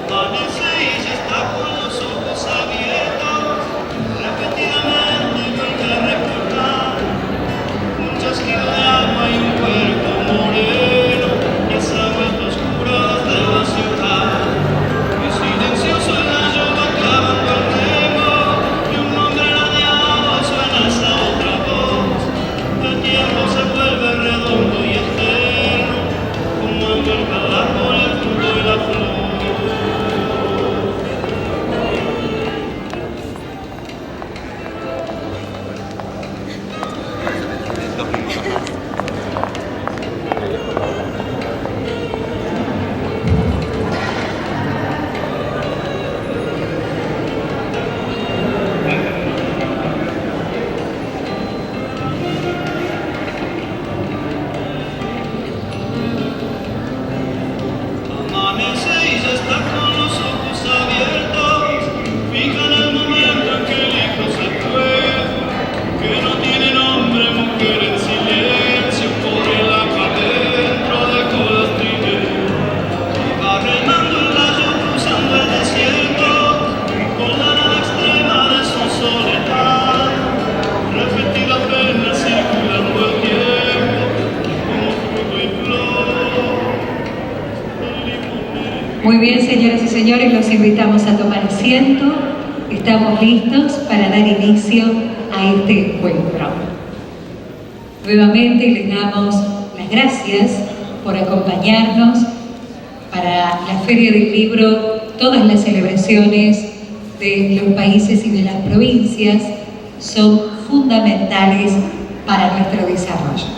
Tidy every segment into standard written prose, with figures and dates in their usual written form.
Amanece y ya está con los ojos abiertos, repetidamente vuelve a recordar un chasquido de agua y un cuerpo moreno, y esa vuelta oscura de la ciudad. Y silencioso el gallo va clavando el remo, y un nombre ladeado suena esa otra voz. El tiempo se vuelve redondo y eterno, como envuelve el árbol, el fruto y la flor. Amanece y ya está con los ojos abiertos, fija en el momento en que el hijo se fue, que no tiene nombre, mujer en silencio, corre el agua dentro de colastrines, y va remando el gallo cruzando el desierto, con la nada extrema de su soledad, repetida pena circulando el tiempo, como fruto y flor. Muy bien, señoras y señores, los invitamos a tomar asiento. Estamos listos para dar inicio a este encuentro. Nuevamente les damos las gracias por acompañarnos para la Feria del Libro. Todas las celebraciones de los países y de las provincias son fundamentales para nuestro desarrollo.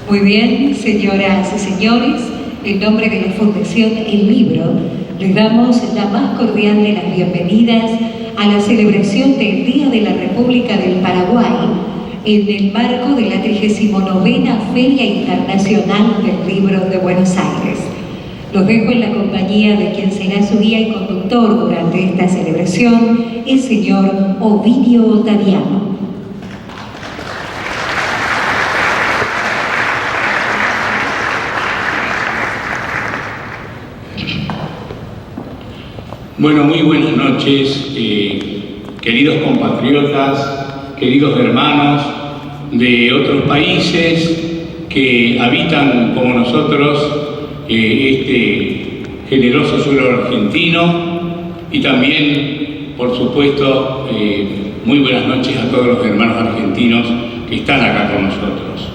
Muy bien, señoras y señores, en nombre de la Fundación El Libro, les damos la más cordial de las bienvenidas a la celebración del Día de la República del Paraguay en el marco de la 39ª Feria Internacional del Libro de Buenos Aires. Los dejo en la compañía de quien será su guía y conductor durante esta celebración, el señor Ovidio Ottaviano. Bueno, muy buenas noches, queridos compatriotas, queridos hermanos de otros países que habitan como nosotros este generoso suelo argentino, y también, por supuesto, muy buenas noches a todos los hermanos argentinos que están acá con nosotros.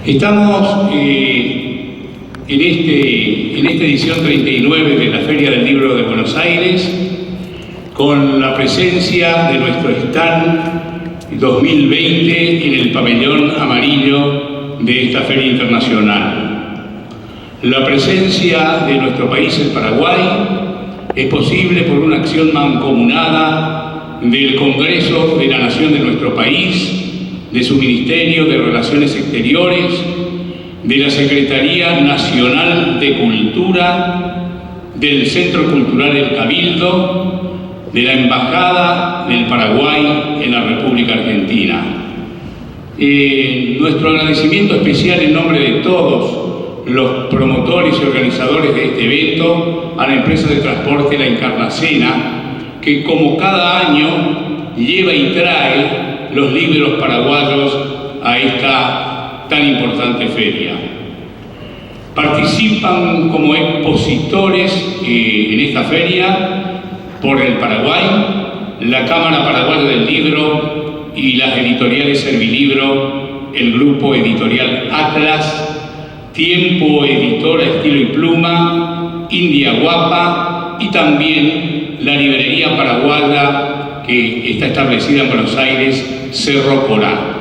Estamos en esta edición 39 de la Feria del Libro de Buenos Aires, con la presencia de nuestro stand 2020 en el pabellón amarillo de esta Feria Internacional. La presencia de nuestro país, el Paraguay, es posible por una acción mancomunada del Congreso de la Nación de nuestro país, de su Ministerio de Relaciones Exteriores, de la Secretaría Nacional de Cultura, del Centro Cultural El Cabildo, de la Embajada del Paraguay en la República Argentina. Nuestro agradecimiento especial en nombre de todos los promotores y organizadores de este evento a la empresa de transporte La Encarnacena, que como cada año lleva y trae los libros paraguayos a esta tan importante feria. Participan como expositores en esta feria por el Paraguay, la Cámara Paraguaya del Libro y las editoriales Servilibro, el grupo editorial Atlas, Tiempo Editora Estilo y Pluma, India Guapa y también la librería paraguaya que está establecida en Buenos Aires, Cerro Corá.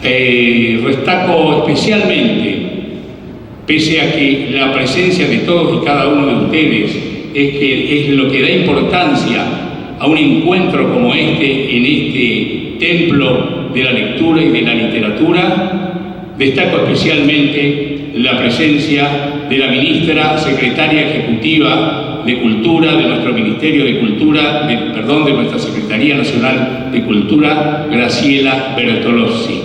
Destaco especialmente, pese a que la presencia de todos y cada uno de ustedes es lo que da importancia a un encuentro como este en este templo de la lectura y de la literatura, destaco especialmente la presencia de la ministra secretaria ejecutiva de Cultura de nuestro Ministerio de Cultura, de nuestra Secretaría Nacional de Cultura, Graciela Bertolozzi.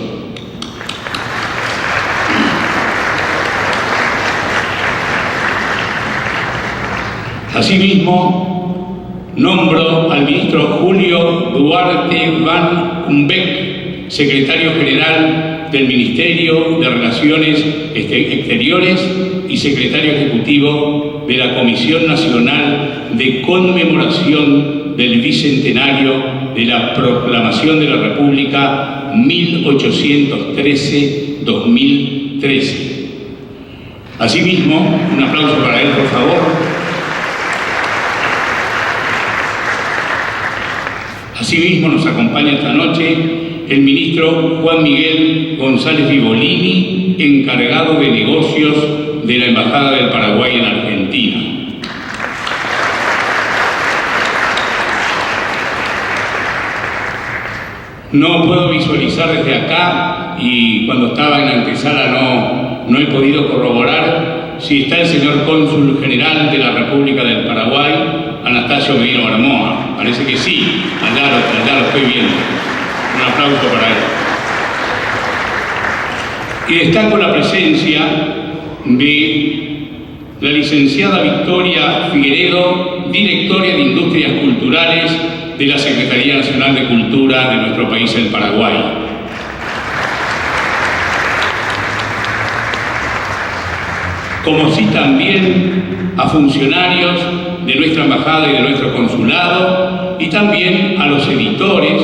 Asimismo, nombro al ministro Julio Duarte Van Humbeck, secretario general del Ministerio de Relaciones Exteriores y secretario ejecutivo de la Comisión Nacional de Conmemoración del Bicentenario de la Proclamación de la República 1813-2013. Asimismo, un aplauso para él, por favor. Asimismo, nos acompaña esta noche el ministro Juan Miguel González Vivolini, encargado de negocios de la Embajada del Paraguay en Argentina. No puedo visualizar desde acá, y cuando estaba en la antesala no he podido corroborar si está el señor cónsul general de la República del Paraguay, Anastasio Medina Barmoa. Parece que sí, allá lo estoy viendo. Un aplauso para él. Y destaco la presencia de la licenciada Victoria Figueredo, directora de Industrias Culturales de la Secretaría Nacional de Cultura de nuestro país, el Paraguay. Como sí también a funcionarios de nuestra embajada y de nuestro consulado, y también a los editores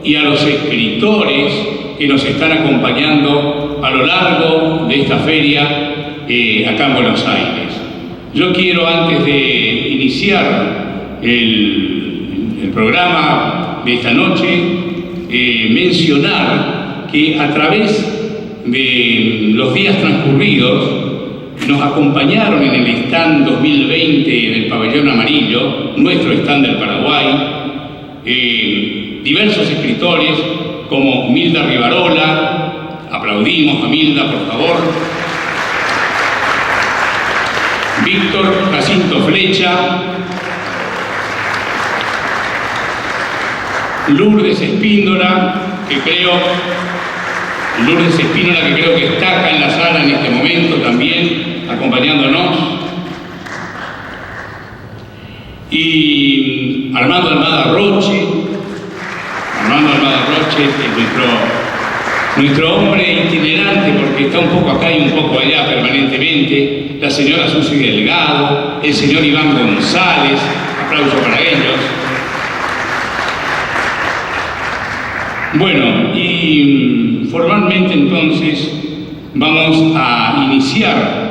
y a los escritores que nos están acompañando a lo largo de esta feria acá en Buenos Aires. Yo quiero, antes de iniciar el programa de esta noche, mencionar que a través de los días transcurridos nos acompañaron en el stand 2020 del Pabellón Amarillo, nuestro stand del Paraguay, diversos escritores como Milda Rivarola. Aplaudimos a Milda, por favor. Víctor Jacinto Flecha, Lourdes Espíndola, que creo que está acá en la sala en este momento también, acompañándonos. Y Armando Almada Roche, es nuestro hombre itinerante, porque está un poco acá y un poco allá permanentemente. La señora Susi Delgado, el señor Iván González, aplauso para ellos. Bueno, y formalmente entonces vamos a iniciar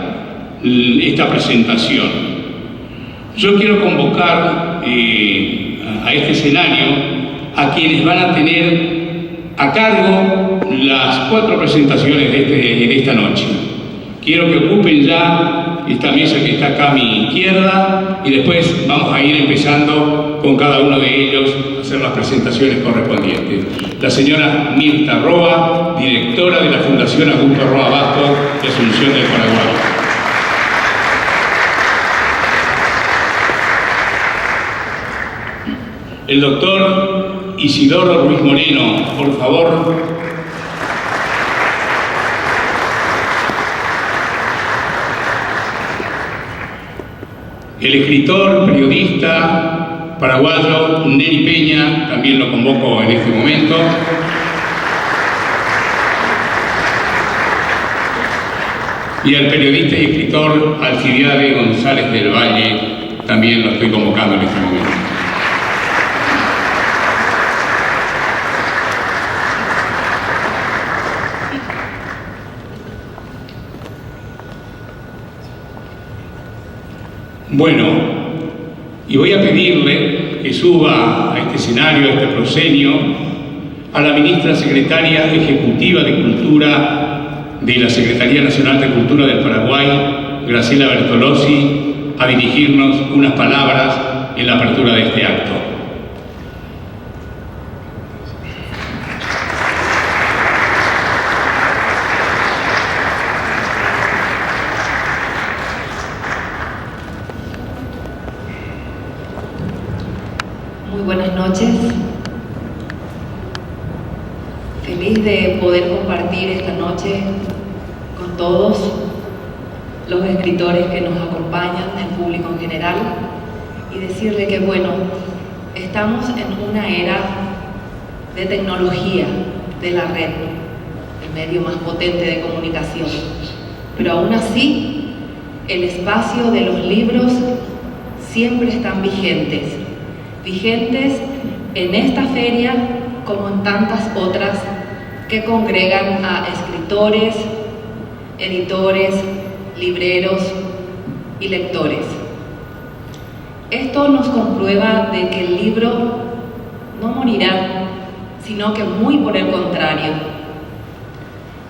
esta presentación. Yo quiero convocar a este escenario a quienes van a tener a cargo las 4 presentaciones de esta noche. Quiero que ocupen ya esta mesa que está acá a mi izquierda, y después vamos a ir empezando con cada uno de ellos a hacer las presentaciones correspondientes. La señora Mirta Roa, directora de la Fundación Augusto Roa Bastos de Asunción del Paraguay. El doctor Isidoro Ruiz Moreno, por favor. El escritor, periodista paraguayo Neri Peña, también lo convoco en este momento. Y al periodista y escritor Alcibiade González del Valle, también lo estoy convocando en este momento. Bueno, y voy a pedirle que suba a este escenario, a este proscenio, a la ministra secretaria ejecutiva de Cultura de la Secretaría Nacional de Cultura del Paraguay, Graciela Bertolozzi, a dirigirnos unas palabras en la apertura de este acto. Muy buenas noches. Feliz de poder compartir esta noche con todos los escritores que nos acompañan, el público en general, y decirle que bueno, estamos en una era de tecnología, de la red, el medio más potente de comunicación, pero aún así el espacio de los libros siempre están vigentes en esta feria como en tantas otras que congregan a escritores, editores, libreros y lectores. Esto nos comprueba de que el libro no morirá, sino que muy por el contrario.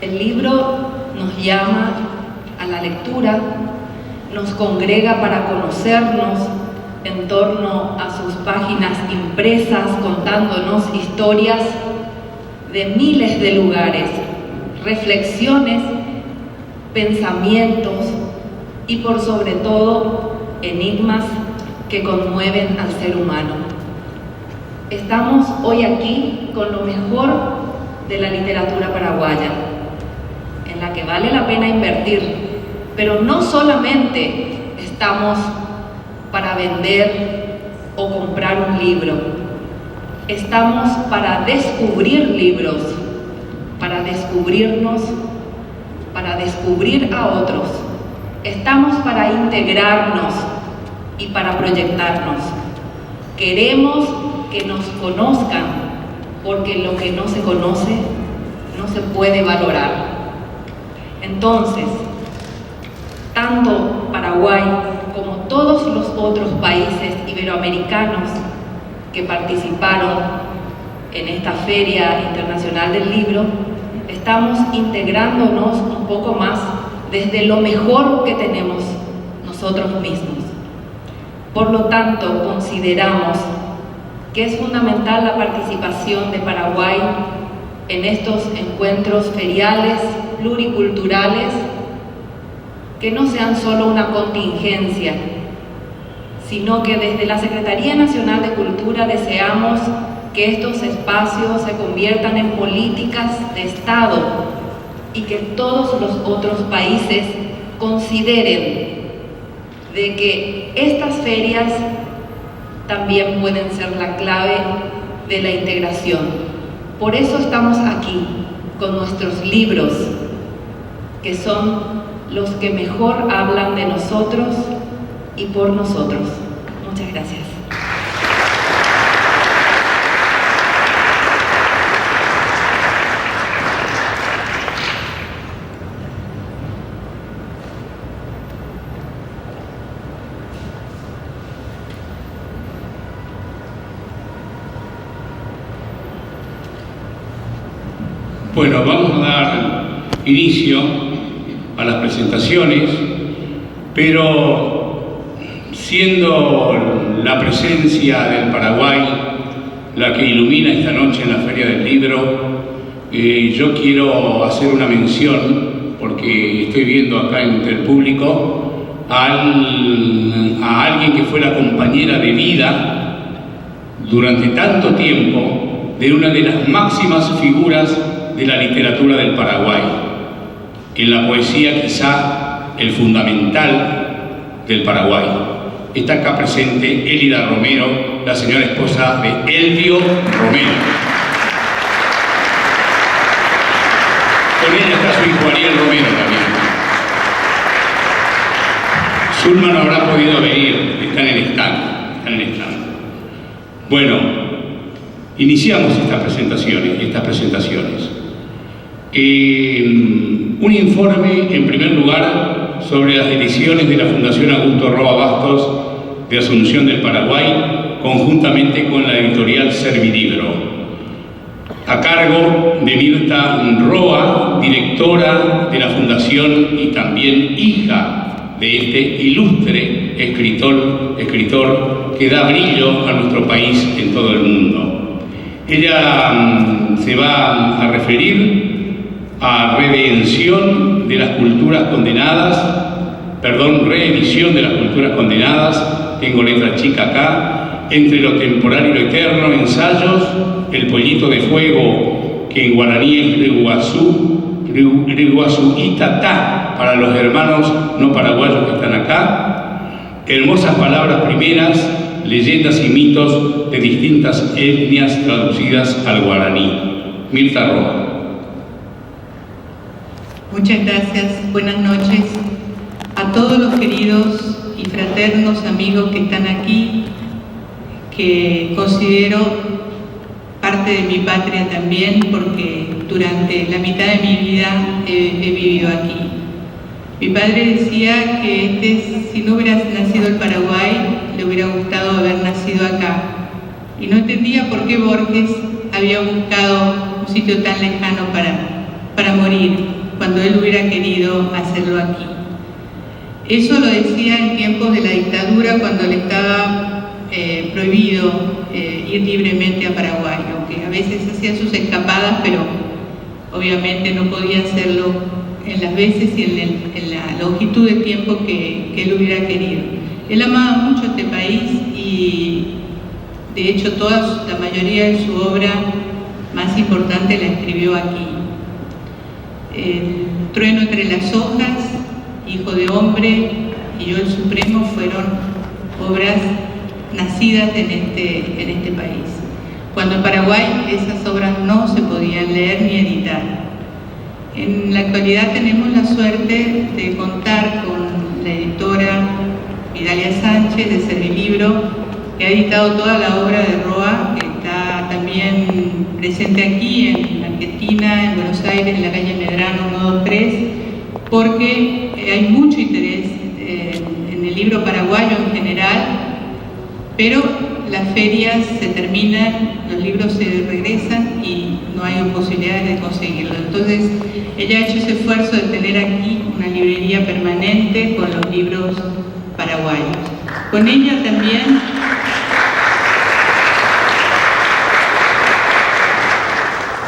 El libro nos llama a la lectura, nos congrega para conocernos en torno a sus páginas impresas, contándonos historias de miles de lugares, reflexiones, pensamientos y por sobre todo enigmas que conmueven al ser humano. Estamos hoy aquí con lo mejor de la literatura paraguaya, en la que vale la pena invertir, pero no solamente estamos para vender o comprar un libro, estamos para descubrir libros, para descubrirnos, para descubrir a otros. Estamos para integrarnos y para proyectarnos. Queremos que nos conozcan, porque lo que no se conoce no se puede valorar. Entonces, tanto Paraguay como todos los otros países iberoamericanos que participaron en esta Feria Internacional del Libro, estamos integrándonos un poco más desde lo mejor que tenemos nosotros mismos. Por lo tanto, consideramos que es fundamental la participación de Paraguay en estos encuentros feriales pluriculturales, que no sean solo una contingencia, sino que desde la Secretaría Nacional de Cultura deseamos que estos espacios se conviertan en políticas de Estado y que todos los otros países consideren de que estas ferias también pueden ser la clave de la integración. Por eso estamos aquí con nuestros libros, que son los que mejor hablan de nosotros y por nosotros. Muchas gracias. Bueno, vamos a dar inicio a las presentaciones, pero siendo la presencia del Paraguay la que ilumina esta noche en la Feria del Libro, yo quiero hacer una mención, porque estoy viendo acá entre el público a alguien que fue la compañera de vida durante tanto tiempo de una de las máximas figuras de la literatura del Paraguay, en la poesía quizá el fundamental del Paraguay. Está acá presente Élida Romero, la señora esposa de Elvio Romero. Con ella está su hijo Ariel Romero también. Zulma no habrá podido venir, está en el stand. Bueno, iniciamos estas presentaciones. Un informe, en primer lugar, sobre las ediciones de la Fundación Augusto Roa Bastos de Asunción del Paraguay, conjuntamente con la editorial Servilibro, a cargo de Mirta Roa, directora de la Fundación y también hija de este ilustre escritor que da brillo a nuestro país en todo el mundo. Ella se va a referir a reedición de las culturas condenadas, tengo letra chica acá, entre lo temporal y lo eterno, ensayos, El pollito de fuego, que en guaraní es Riguazú Itatá, para los hermanos no paraguayos que están acá, hermosas palabras primeras, leyendas y mitos de distintas etnias traducidas al guaraní. Mirta Roa. Muchas gracias, buenas noches a todos los queridos y fraternos amigos que están aquí, que considero parte de mi patria también, porque durante la mitad de mi vida he vivido aquí. Mi padre decía que si no hubiera nacido en Paraguay, le hubiera gustado haber nacido acá, y no entendía por qué Borges había buscado un sitio tan lejano para morir, cuando él hubiera querido hacerlo aquí. Eso lo decía en tiempos de la dictadura, cuando le estaba prohibido ir libremente a Paraguay, aunque a veces hacía sus escapadas, pero obviamente no podía hacerlo en las veces y en la longitud de tiempo que él hubiera querido. Él amaba mucho este país y de hecho la mayoría de su obra más importante la escribió aquí. Trueno entre las hojas, Hijo de hombre y Yo el Supremo fueron obras nacidas en este país, cuando en Paraguay esas obras no se podían leer ni editar. En la actualidad tenemos la suerte de contar con la editora Vidalia Sánchez de Servilibro, que ha editado toda la obra de Roa, que está también presente aquí en Argentina, en Buenos Aires, en la calle Medrano 123, porque hay mucho interés en el libro paraguayo en general, pero las ferias se terminan, los libros se regresan y no hay posibilidades de conseguirlo. Entonces, ella ha hecho ese esfuerzo de tener aquí una librería permanente con los libros paraguayos. Con ella también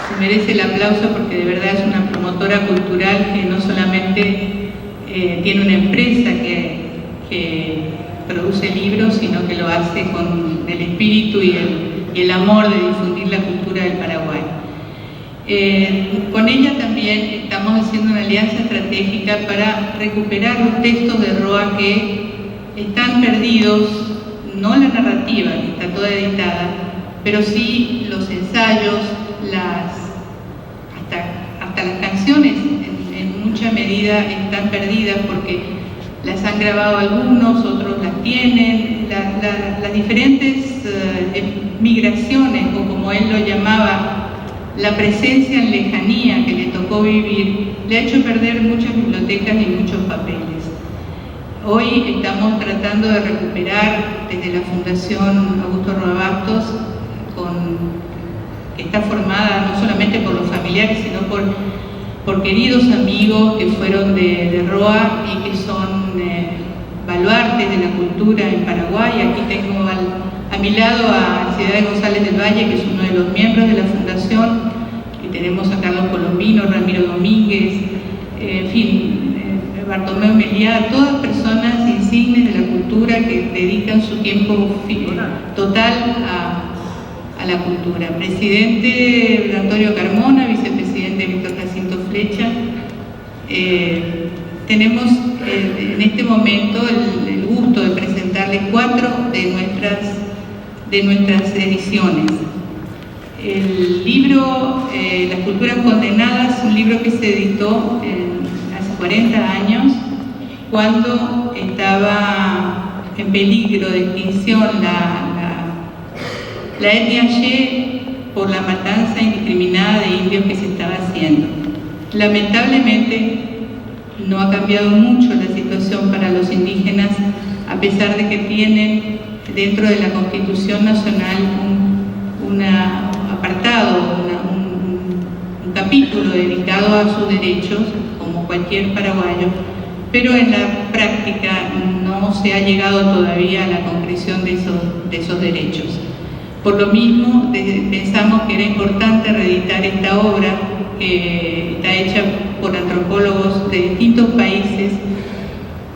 se merece el aplauso porque de verdad es una promotora cultural que no solamente tiene una empresa que produce libros, sino que lo hace con el espíritu y el amor de difundir la cultura del Paraguay. Con ella también estamos haciendo una alianza estratégica para recuperar los textos de Roa que están perdidos, no la narrativa, que está toda editada, pero sí los ensayos, hasta las canciones en mucha medida están perdidas porque las han grabado algunos, otros las tienen. Las diferentes migraciones, o como él lo llamaba, la presencia en lejanía que le tocó vivir, le ha hecho perder muchas bibliotecas y muchos papeles. Hoy estamos tratando de recuperar desde la Fundación Augusto Roa Bastos, que está formada no solamente por los familiares, sino por queridos amigos que fueron de Roa y que son baluartes de la cultura en Paraguay. Aquí tengo a mi lado a Ciudad González del Valle, que es uno de los miembros de la Fundación, y tenemos a Carlos Colombino, Ramiro Domínguez, en fin, Bartolomé Meliá, todas personas insignes de la cultura que dedican su tiempo total a la cultura. Presidente Antonio Carmona, vicepresidente Víctor Jacinto Flecha. Tenemos en este momento el gusto de presentarles 4 de nuestras ediciones. El libro Las Culturas Condenadas, un libro que se editó hace 40 años, cuando estaba en peligro de extinción la etnia Ye por la matanza indiscriminada de indios que se estaba haciendo. Lamentablemente no ha cambiado mucho la situación situación para los indígenas, a pesar de que tienen dentro de la Constitución Nacional un apartado, un capítulo dedicado a sus derechos, como cualquier paraguayo, pero en la práctica no se ha llegado todavía a la concreción de esos derechos. Por lo mismo, pensamos que era importante reeditar esta obra, que está hecha por antropólogos de distintos países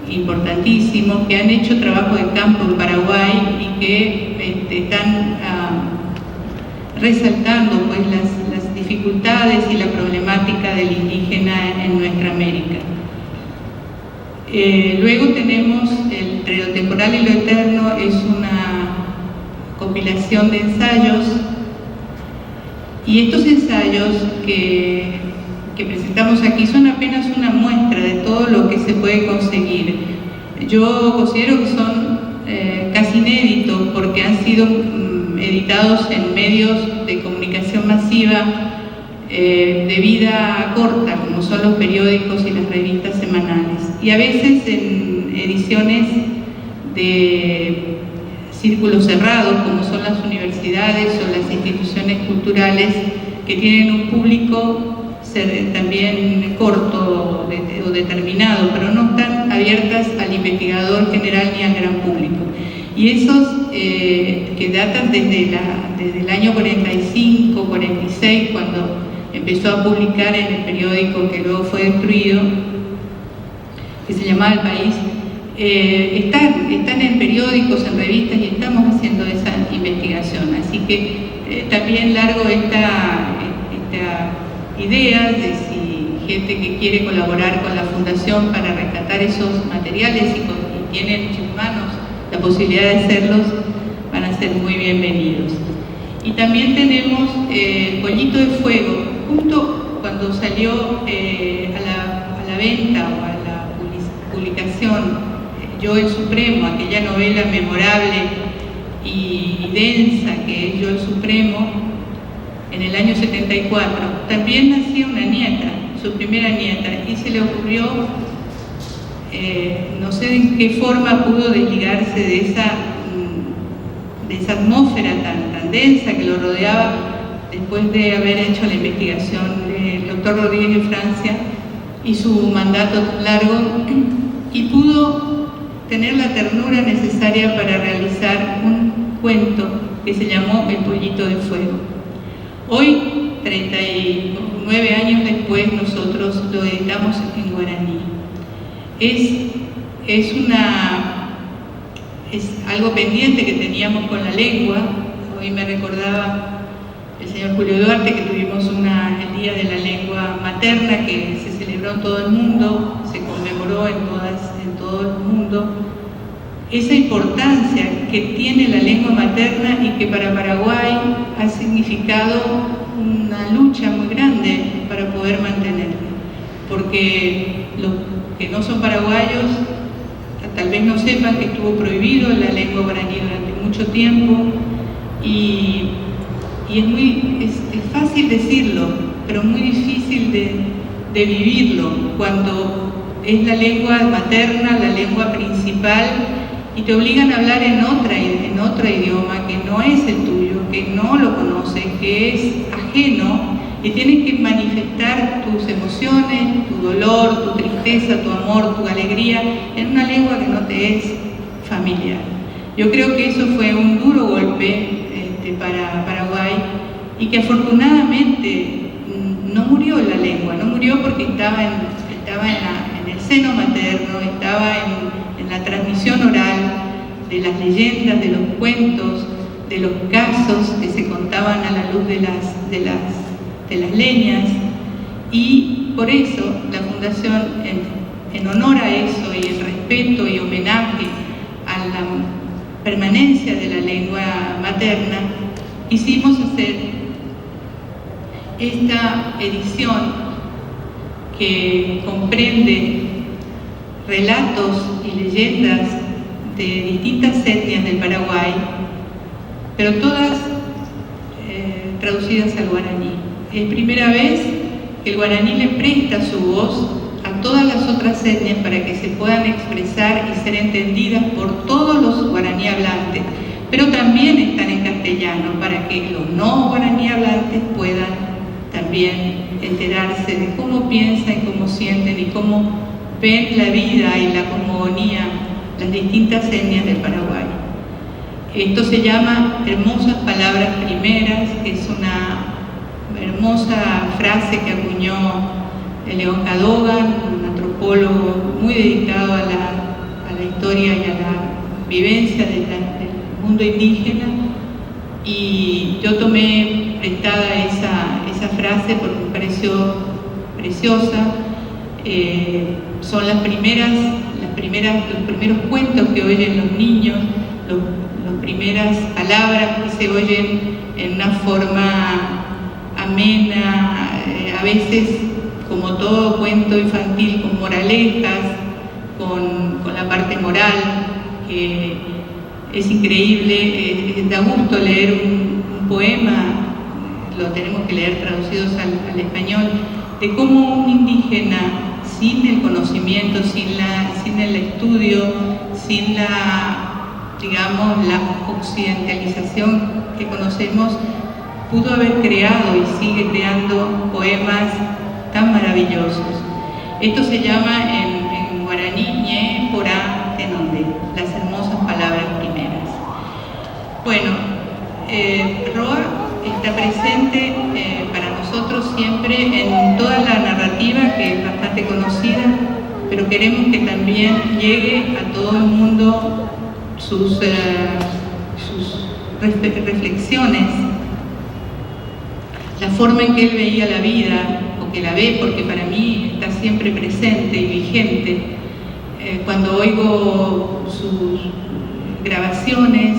importantísimos, que han hecho trabajo de campo en Paraguay y que están resaltando pues, las dificultades y la problemática del indígena en nuestra América. Luego tenemos Entre lo temporal y lo eterno, es una compilación de ensayos, y estos ensayos que presentamos aquí son apenas una muestra de todo lo que se puede conseguir. Yo considero que son casi inéditos porque han sido editados en medios de comunicación masiva de vida corta, como son los periódicos y las revistas semanales, y a veces en ediciones de círculos cerrados, como son las universidades o las instituciones culturales, que tienen un público también corto o determinado, pero no están abiertas al investigador general ni al gran público. Y esos que datan desde el año 45, 46, cuando empezó a publicar en el periódico que luego fue destruido, que se llamaba El País, están en periódicos, en revistas, y estamos haciendo esa investigación. Así que también largo esta idea de si gente que quiere colaborar con la Fundación para rescatar esos materiales y tienen en sus manos la posibilidad de hacerlos, van a ser muy bienvenidos. Y también tenemos El Pollito de Fuego. Justo cuando salió a la venta o a la publicación Yo el Supremo, aquella novela memorable y densa que es Yo el Supremo, en el año 74, también nacía una nieta, su primera nieta, y se le ocurrió, no sé en qué forma pudo desligarse de esa atmósfera tan densa que lo rodeaba después de haber hecho la investigación del doctor Rodríguez de Francia y su mandato largo, y pudo tener la ternura necesaria para realizar un cuento que se llamó El Pollito de Fuego. Hoy, 39 años después, nosotros lo editamos en guaraní. Es algo pendiente que teníamos con la lengua. Hoy me recordaba el señor Julio Duarte que tuvimos el Día de la Lengua Materna, que se celebró en todo el mundo, se conmemoró en todo el mundo. Esa importancia que tiene la lengua materna y que para Paraguay ha significado una lucha muy grande para poder mantenerla, porque los que no son paraguayos tal vez no sepan que estuvo prohibido la lengua guaraní durante mucho tiempo, y es fácil decirlo, pero muy difícil de vivirlo cuando es la lengua materna, la lengua principal, y te obligan a hablar en otro idioma que no es el tuyo, que no lo conoces, que es ajeno, y tienes que manifestar tus emociones, tu dolor, tu tristeza, tu amor, tu alegría, en una lengua que no te es familiar. Yo creo que eso fue un duro golpe para Paraguay, y que afortunadamente no murió la lengua, no murió porque estaba en el seno materno, estaba en la transmisión oral de las leyendas, de los cuentos, de los casos que se contaban a la luz de las leñas, y por eso la Fundación, en honor a eso y en respeto y homenaje a la permanencia de la lengua materna, quisimos hacer esta edición que comprende relatos y leyendas de distintas etnias del Paraguay, pero todas traducidas al guaraní. Es primera vez que el guaraní le presta su voz a todos todas las otras etnias para que se puedan expresar y ser entendidas por todos los guaraní hablantes, pero también están en castellano para que los no guaraní hablantes puedan también enterarse de cómo piensan, cómo sienten y cómo ven la vida y la cosmogonía, las distintas etnias del Paraguay. Esto se llama Hermosas Palabras Primeras, que es una hermosa frase que acuñó León Cadogan, un antropólogo muy dedicado a la historia y a la vivencia del mundo indígena, y yo tomé prestada esa frase porque me pareció preciosa. Son los primeros cuentos que oyen los niños, las primeras palabras que se oyen en una forma amena, a veces, como todo cuento infantil, con moralejas, con la parte moral, que es increíble. Da gusto leer un poema, lo tenemos que leer traducidos al español, de cómo un indígena, sin el conocimiento, sin el estudio, sin la occidentalización que conocemos, pudo haber creado y sigue creando poemas tan maravillosos. Esto se llama en guaraní Ñe Porá Tenonde, las hermosas palabras primeras. Bueno, Roa está presente para nosotros siempre en toda la narrativa, que es bastante conocida, pero queremos que también llegue a todo el mundo sus reflexiones, la forma en que él veía la vida, o que la ve, porque para mí está siempre presente y vigente. Cuando oigo sus grabaciones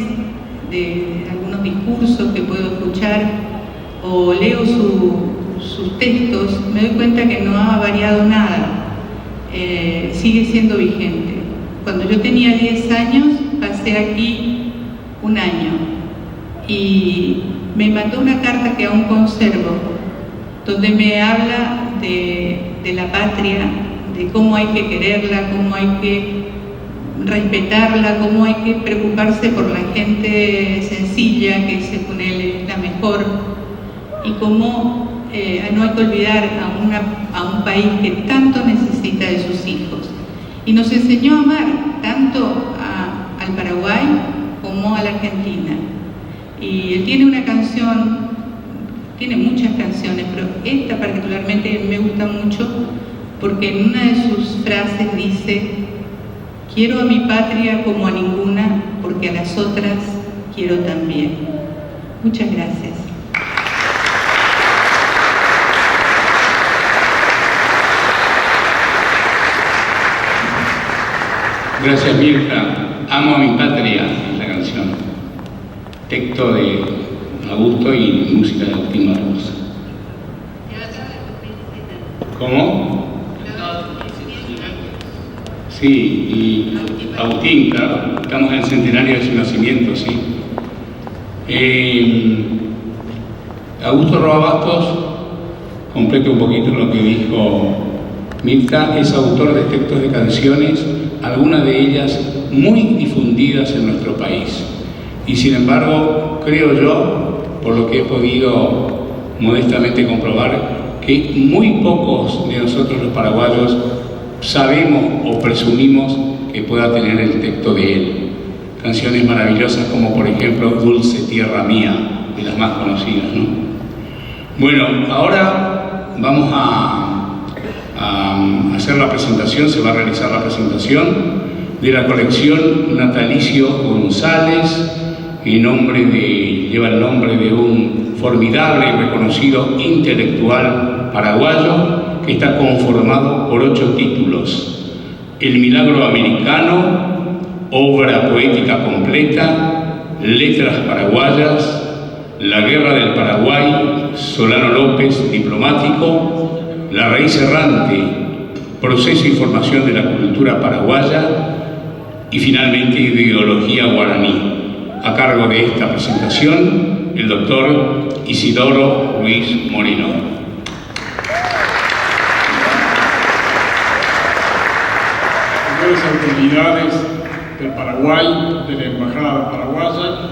de algunos discursos que puedo escuchar o leo sus textos, me doy cuenta que no ha variado nada, sigue siendo vigente. Cuando yo tenía 10 años, pasé aquí un año y me mandó una carta que aún conservo, donde me habla de la patria, de cómo hay que quererla, cómo hay que respetarla, cómo hay que preocuparse por la gente sencilla, que según él es la mejor, y cómo no hay que olvidar a un país que tanto necesita de sus hijos. Y nos enseñó a amar tanto al Paraguay como a la Argentina. Y él tiene una canción, tiene muchas canciones, pero esta particularmente me gusta mucho porque en una de sus frases dice: quiero a mi patria como a ninguna, porque a las otras quiero también. Muchas gracias. Gracias, Mirta. Amo a mi patria, es la canción. Texto de Augusto y música de Agustín Barbosa. ¿Cómo? Sí, y Agustín, claro, estamos en el centenario de su nacimiento, sí. Augusto Roa Bastos, completo un poquito lo que dijo Mirta, es autor de textos de canciones, algunas de ellas muy difundidas en nuestro país. Y sin embargo, creo yo, por lo que he podido modestamente comprobar, que muy pocos de nosotros los paraguayos sabemos o presumimos que pueda tener el texto de él. Canciones maravillosas como, por ejemplo, Dulce Tierra Mía, de las más conocidas, ¿no? Bueno, ahora vamos a hacer la presentación, se va a realizar la presentación de la colección Natalicio González, lleva el nombre de un formidable y reconocido intelectual paraguayo que está conformado por 8 títulos: El Milagro Americano, Obra Poética Completa, Letras Paraguayas, La Guerra del Paraguay, Solano López, Diplomático, La Raíz Errante, Proceso y Formación de la Cultura Paraguaya y finalmente Ideología Guaraní. A cargo de esta presentación, el doctor Isidoro, Ruiz Moreno. autoridades del Paraguay, de la Embajada Paraguaya,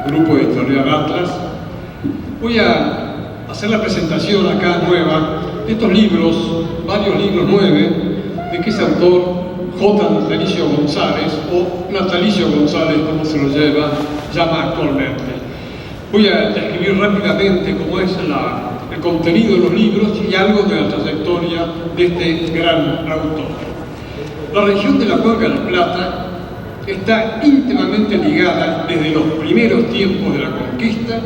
Grupo Editorial Atlas. Voy a hacer la presentación acá nueva de estos libros, varios libros, 9, de que es autor J. Natalicio González, o Natalicio González, como se lo llama actualmente. Voy a describir rápidamente cómo es el contenido de los libros y algo de la trayectoria de este gran autor. La región de la Cuenca de la Plata está íntimamente ligada desde los primeros tiempos de la conquista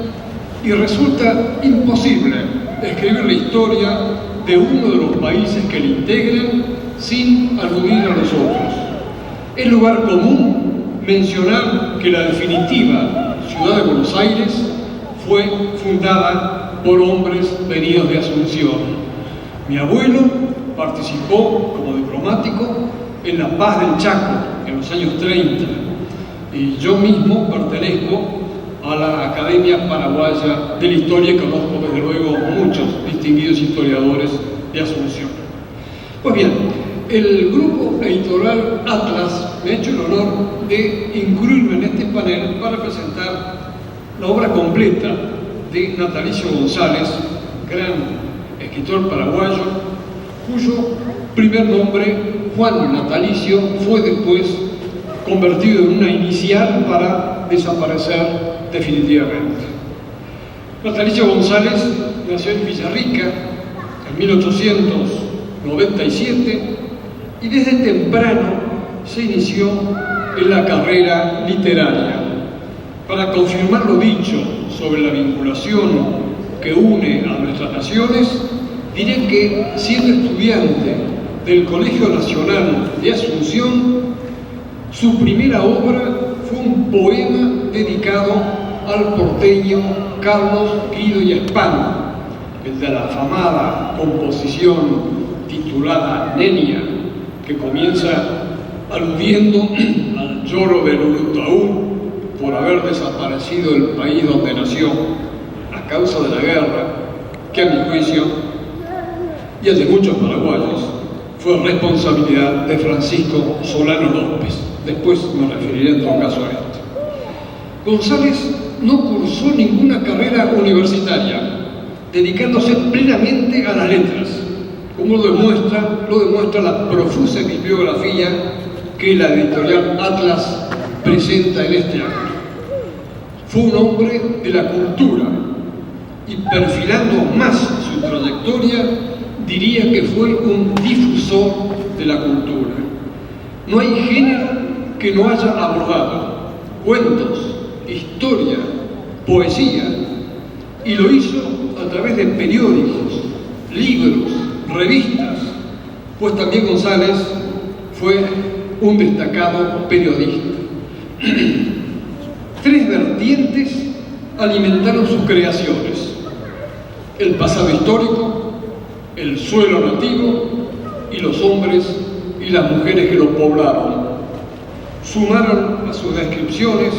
y resulta imposible escribir la historia de uno de los países que la integran sin aludir a los otros. Es lugar común mencionar que la definitiva ciudad de Buenos Aires fue fundada por hombres venidos de Asunción. Mi abuelo participó como diplomático en la Paz del Chaco en los años 30 y yo mismo pertenezco a la Academia Paraguaya de la Historia y conozco desde luego muchos distinguidos historiadores de Asunción. Pues bien, el grupo editorial Atlas me ha hecho el honor de incluirme en este panel para presentar la obra completa de Natalicio González, gran escritor paraguayo, cuyo primer nombre, Juan Natalicio, fue después convertido en una inicial para desaparecer definitivamente. Natalicio González nació en Villarrica en 1897 y desde temprano se inició en la carrera literaria. Para confirmar lo dicho sobre la vinculación que une a nuestras naciones, diré que, siendo estudiante del Colegio Nacional de Asunción, su primera obra fue un poema dedicado al porteño Carlos Guido y Espano, el de la afamada composición titulada Nenia, que comienza aludiendo al lloro del Urutaú por haber desaparecido el país donde nació a causa de la guerra, que a mi juicio y el de muchos paraguayos fue responsabilidad de Francisco Solano López. Después me referiré en todo caso a esto. González no cursó ninguna carrera universitaria, dedicándose plenamente a las letras, como lo demuestra la profusa bibliografía que la editorial Atlas presenta en este acto. Fue un hombre de la cultura y, perfilando más su trayectoria, diría que fue un difusor de la cultura. No hay género que no haya abordado: cuentos, historia, poesía, y lo hizo a través de periódicos, libros, revistas, pues también González fue un destacado periodista. Tres vertientes alimentaron sus creaciones: el pasado histórico, el suelo nativo y los hombres y las mujeres que lo poblaron. Sumaron a sus descripciones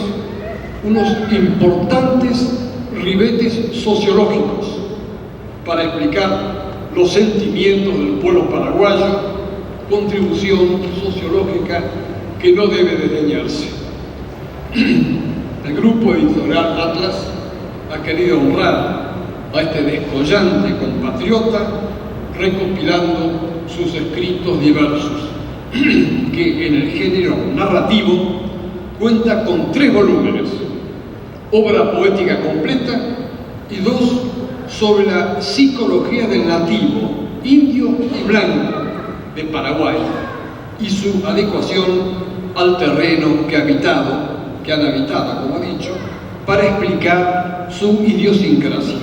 unos importantes ribetes sociológicos para explicar los sentimientos del pueblo paraguayo, contribución sociológica que no debe desdeñarse. El grupo editorial Atlas ha querido honrar a este descollante compatriota recopilando sus escritos diversos, que en el género narrativo cuenta con 3 volúmenes: obra poética completa y 2 sobre la psicología del nativo, indio y blanco de Paraguay y su adecuación al terreno que han habitado, como he dicho, para explicar su idiosincrasia.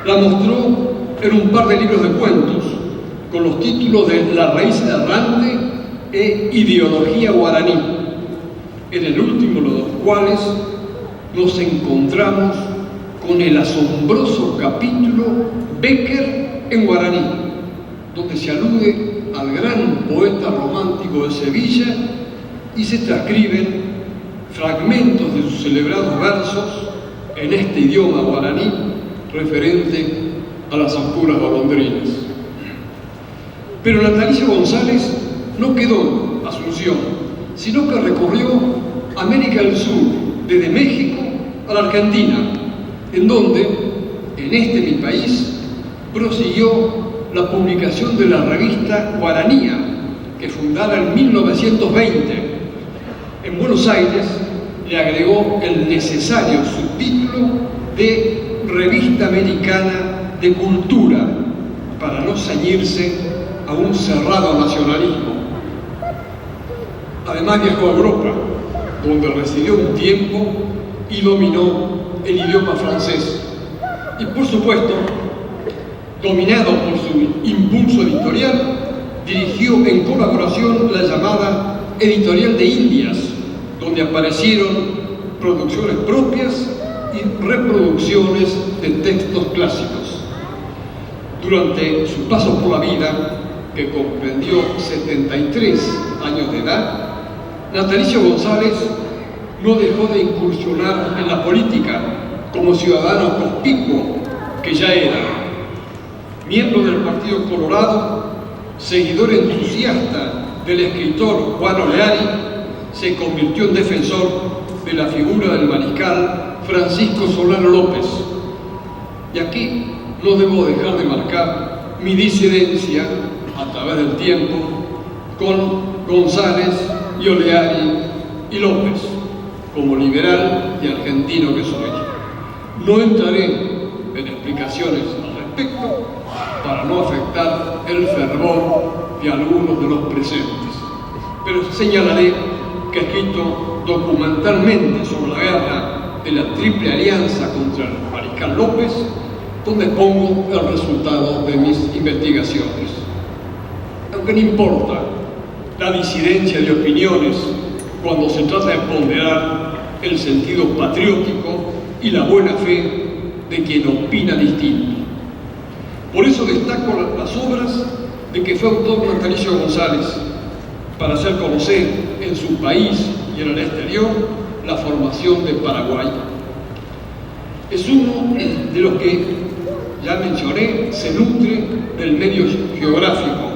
La mostró en un par de libros de cuentos con los títulos de La raíz errante e Ideología guaraní, en el último de los cuales nos encontramos con el asombroso capítulo Bécquer en guaraní, donde se alude al gran poeta romántico de Sevilla y se transcriben fragmentos de sus celebrados versos en este idioma guaraní referente a las oscuras golondrinas. Pero Natalicio González no quedó en Asunción, sino que recorrió América del Sur, desde México a la Argentina, en donde, en este mi país, prosiguió la publicación de la revista Guaranía, que fundara en 1920. En Buenos Aires le agregó el necesario subtítulo de Revista Americana de Cultura, para no ceñirse a un cerrado nacionalismo. Además viajó a Europa, donde residió un tiempo y dominó el idioma francés. Y por supuesto, dominado por su impulso editorial, dirigió en colaboración la llamada Editorial de Indias, donde aparecieron producciones propias y reproducciones de textos clásicos. Durante su paso por la vida, que comprendió 73 años de edad, Natalicio González no dejó de incursionar en la política como ciudadano conspicuo que ya era. Miembro del Partido Colorado, seguidor entusiasta del escritor Juan Oleari, se convirtió en defensor de la figura del mariscal Francisco Solano López. Y aquí no debo dejar de marcar mi disidencia a través del tiempo con González y Oleari y López, como liberal y argentino que soy. No entraré en explicaciones al respecto para no afectar el fervor de algunos de los presentes, pero señalaré que he escrito documentalmente sobre la guerra de la Triple Alianza contra el mariscal López, donde pongo el resultado de mis investigaciones. Aunque no importa la disidencia de opiniones cuando se trata de ponderar el sentido patriótico y la buena fe de quien opina distinto. Por eso destaco las obras de que fue autor Natalicio González, para hacer conocer en su país y en el exterior la formación de Paraguay. Es uno de los que, ya mencioné, se nutre del medio geográfico,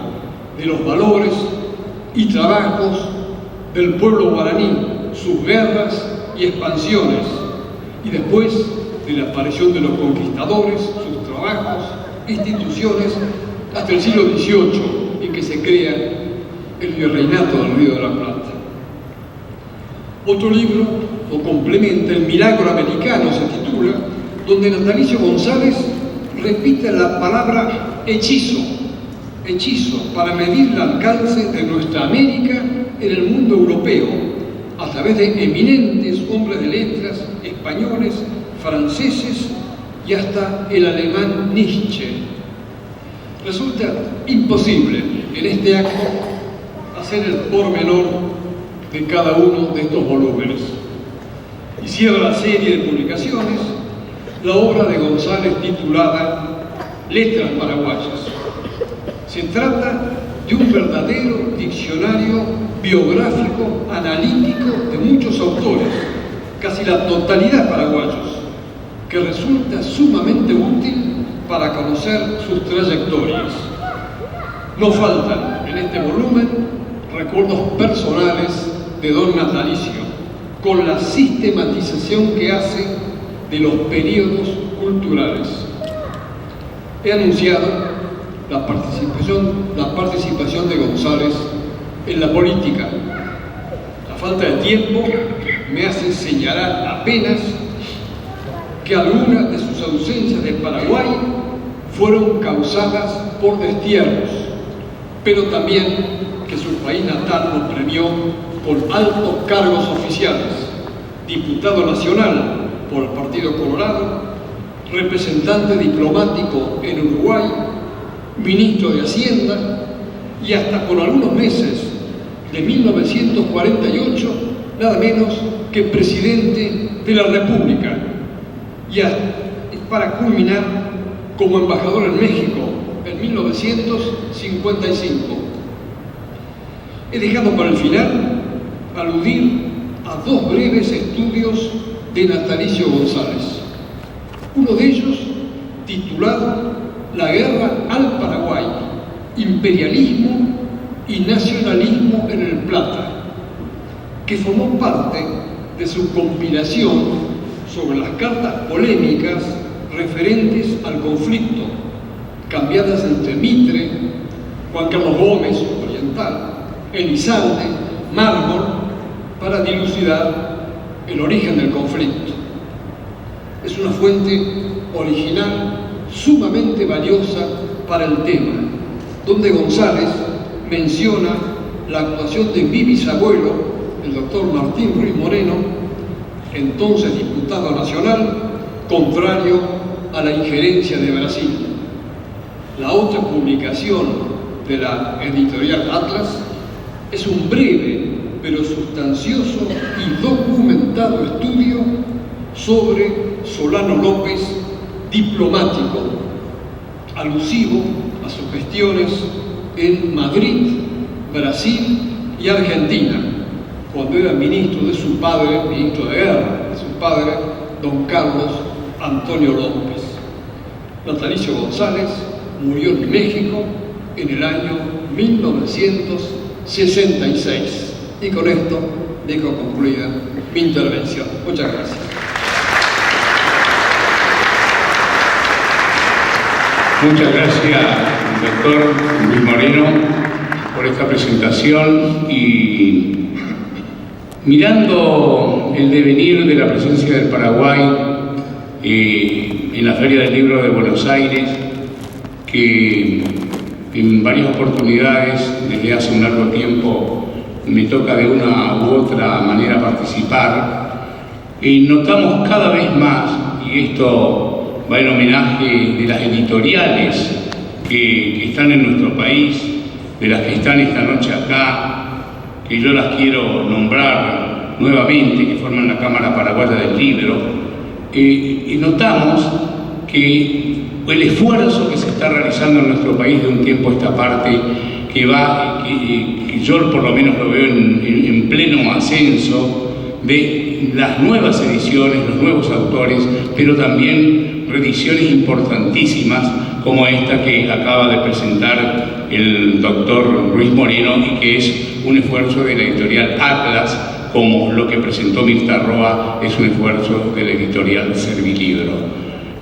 de los valores y trabajos del pueblo guaraní, sus guerras y expansiones, y después de la aparición de los conquistadores, sus trabajos, instituciones, hasta el siglo XVIII, en que se crea el Virreinato del Río de la Plata. Otro libro lo complementa, El Milagro Americano se titula, donde Natalicio González repite la palabra hechizo, para medir el alcance de nuestra América en el mundo europeo, a través de eminentes hombres de letras españoles, franceses y hasta el alemán Nietzsche. Resulta imposible en este acto hacer el pormenor de cada uno de estos volúmenes. Y cierra la serie de publicaciones la obra de González titulada Letras Paraguayas. Se trata de un verdadero diccionario biográfico, analítico de muchos autores, casi la totalidad paraguayos, que resulta sumamente útil para conocer sus trayectorias. No faltan en este volumen recuerdos personales de don Natalicio, con la sistematización que hace de los periodos culturales. He anunciado la participación de González en la política. La falta de tiempo me hace señalar apenas que algunas de sus ausencias de Paraguay fueron causadas por destierros, pero también que su país natal lo premió con altos cargos oficiales: diputado nacional por el Partido Colorado, representante diplomático en Uruguay, ministro de Hacienda y hasta por algunos meses de 1948, nada menos que presidente de la República, y para culminar como embajador en México en 1955. He dejado para el final aludir a dos breves estudios de Natalicio González. Uno de ellos, titulado La guerra al Paraguay, imperialismo y nacionalismo en el Plata, que formó parte de su compilación sobre las cartas polémicas referentes al conflicto, cambiadas entre Mitre, Juan Carlos Gómez, Oriental, Elizalde, Mármol, para dilucidar el origen del conflicto. Es una fuente original sumamente valiosa para el tema, donde González menciona la actuación de mi bisabuelo, el doctor Martín Ruiz Moreno, entonces diputado nacional, contrario a la injerencia de Brasil. La otra publicación de la editorial Atlas es un breve pero sustancioso y documentado estudio sobre Solano López, diplomático, alusivo a sus gestiones en Madrid, Brasil y Argentina, cuando era ministro de su padre, ministro de guerra de su padre, don Carlos Antonio López. Natalicio González murió en México en el año 1966. Y con esto dejo concluida mi intervención. Muchas gracias. Muchas gracias, doctor Luis Moreno, por esta presentación. Y mirando el devenir de la presencia del Paraguay en la Feria del Libro de Buenos Aires, que en varias oportunidades desde hace un largo tiempo me toca de una u otra manera participar, y notamos cada vez más, y esto va en homenaje de las editoriales que están en nuestro país, de las que están esta noche acá, que yo las quiero nombrar nuevamente, que forman la Cámara Paraguaya del Libro, y notamos que el esfuerzo que se está realizando en nuestro país de un tiempo a esta parte, que va, que yo por lo menos lo veo en pleno ascenso, de las nuevas ediciones, los nuevos autores, pero también reediciones importantísimas como esta que acaba de presentar el doctor Ruiz Moreno, y que es un esfuerzo de la editorial Atlas, como lo que presentó Mirta Roa es un esfuerzo de la editorial Servilibro.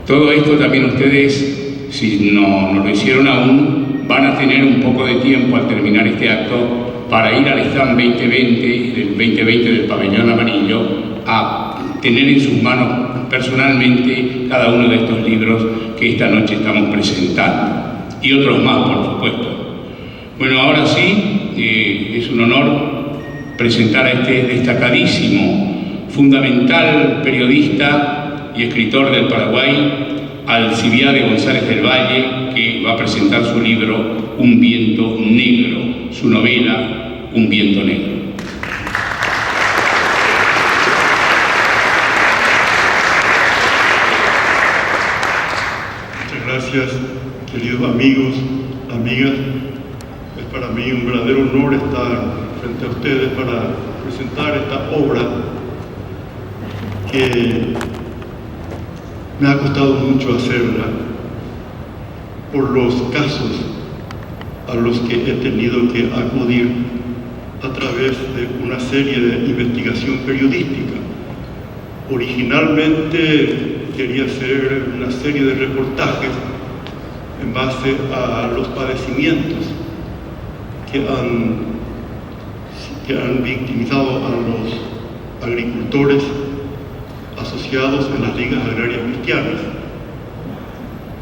Todo esto también ustedes, si no lo hicieron aún, van a tener un poco de tiempo al terminar este acto para ir al stand 2020 del Pabellón Amarillo a tener en sus manos personalmente cada uno de estos libros que esta noche estamos presentando, y otros más, por supuesto. Bueno, ahora sí, es un honor presentar a este destacadísimo, fundamental periodista y escritor del Paraguay, Alcibiade González del Valle, que va a presentar su libro Un viento negro, su novela Un viento negro. Muchas gracias, queridos amigos, amigas. Es para mí un verdadero honor estar frente a ustedes para presentar esta obra que me ha costado mucho hacerla por los casos a los que he tenido que acudir a través de una serie de investigación periodística. Originalmente quería hacer una serie de reportajes en base a los padecimientos que han victimizado a los agricultores asociados en las ligas agrarias cristianas.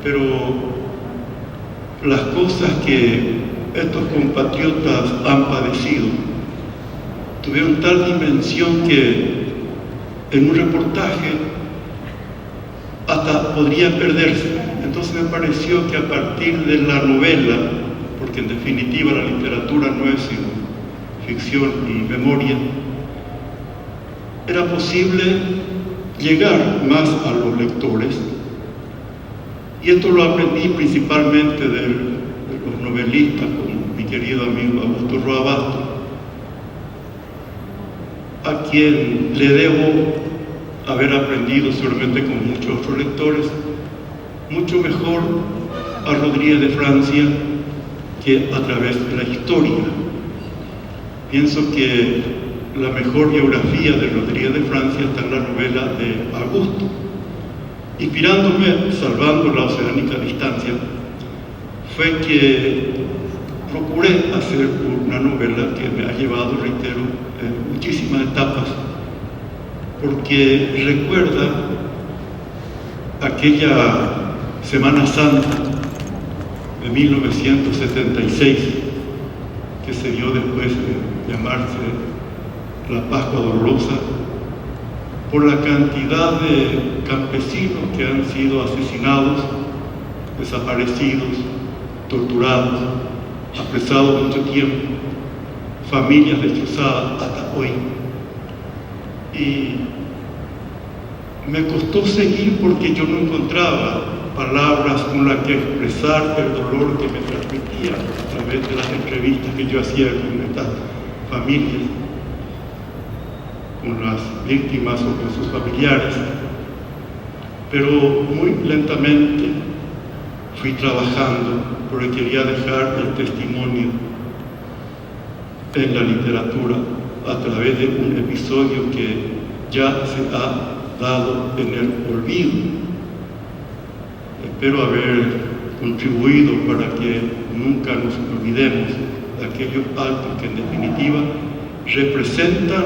Pero las cosas que estos compatriotas han padecido tuvieron tal dimensión que en un reportaje hasta podría perderse. Entonces me pareció que a partir de la novela, porque en definitiva la literatura no es sino ficción y memoria, era posible llegar más a los lectores. Y esto lo aprendí principalmente de los novelistas, como mi querido amigo Augusto Roa Bastos, a quien le debo haber aprendido, seguramente con muchos otros lectores, mucho mejor a Rodríguez de Francia que a través de la historia. Pienso que la mejor biografía de Rodríguez de Francia está en la novela de Augusto. Inspirándome, salvando la oceánica distancia, fue que procuré hacer una novela que me ha llevado, reitero, muchísimas etapas, porque recuerda aquella Semana Santa de 1976, que se dio después de llamarse la Pascua Dolorosa, por la cantidad de campesinos que han sido asesinados, desaparecidos, torturados, apresados mucho tiempo, familias destrozadas hasta hoy. Y me costó seguir porque yo no encontraba palabras con las que expresar el dolor que me transmitía a través de las entrevistas que yo hacía con estas familias, con las víctimas o con sus familiares. Pero muy lentamente fui trabajando porque quería dejar el testimonio en la literatura a través de un episodio que ya se ha dado en el olvido. Espero haber contribuido para que nunca nos olvidemos de aquellos actos que en definitiva representan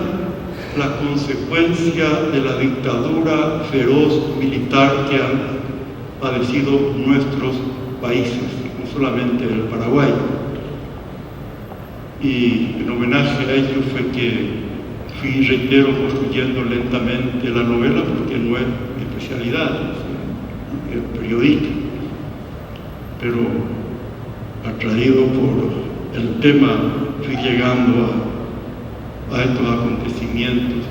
la consecuencia de la dictadura feroz militar que han padecido nuestros países, no solamente el Paraguay. Y en homenaje a ello fue que fui, reitero, construyendo lentamente la novela, porque no es mi especialidad, soy periodista, pero atraído por el tema fui llegando a estos acontecimientos,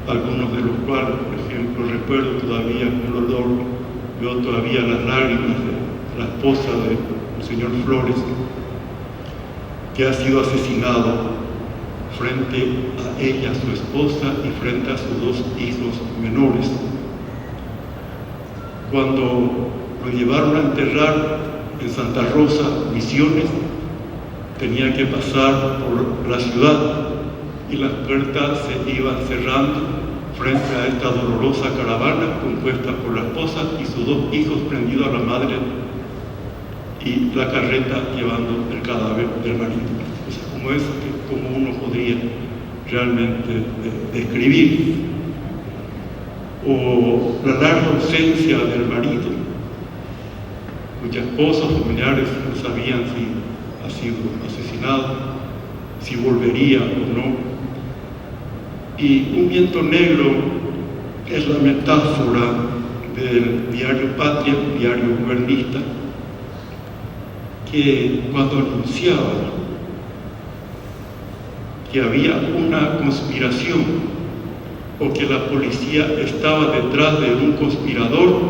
algunos de los cuales, por ejemplo, recuerdo todavía con dolor, veo todavía las lágrimas de la esposa del señor Flores, que ha sido asesinado frente a ella, su esposa, y frente a sus dos hijos menores. Cuando lo llevaron a enterrar en Santa Rosa, Misiones, tenía que pasar por la ciudad y las puertas se iban cerrando frente a esta dolorosa caravana compuesta por la esposa y sus dos hijos prendidos a la madre y la carreta llevando el cadáver del marido. Cosas como esa que como uno podría realmente describir. O la larga ausencia del marido, cuya esposa o familiares no sabían si ha sido asesinado, si volvería o no. Y Un viento negro es la metáfora del diario Patria, un diario gubernista, que cuando anunciaba que había una conspiración o que la policía estaba detrás de un conspirador,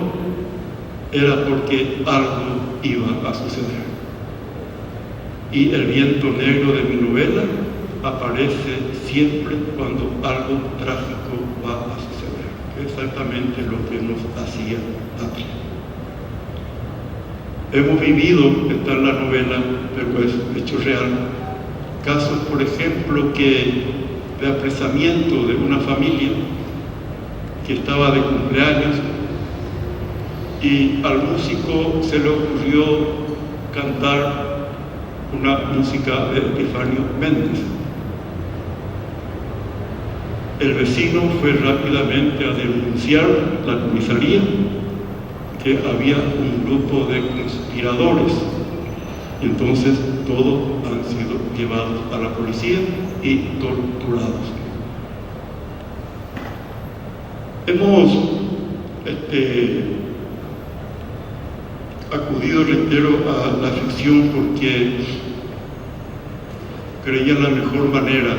era porque algo iba a suceder. Y el viento negro de mi novela aparece siempre cuando algo trágico va a suceder, que es exactamente lo que nos hacía Patria. Hemos vivido, está en la novela, pero es hecho real, casos, por ejemplo, de apresamiento de una familia que estaba de cumpleaños y al músico se le ocurrió cantar una música de Epifanio Méndez. El vecino fue rápidamente a denunciar la comisaría que había un grupo de conspiradores. Entonces todos han sido llevados a la policía y torturados. Hemos acudido, reitero, a la ficción porque creía la mejor manera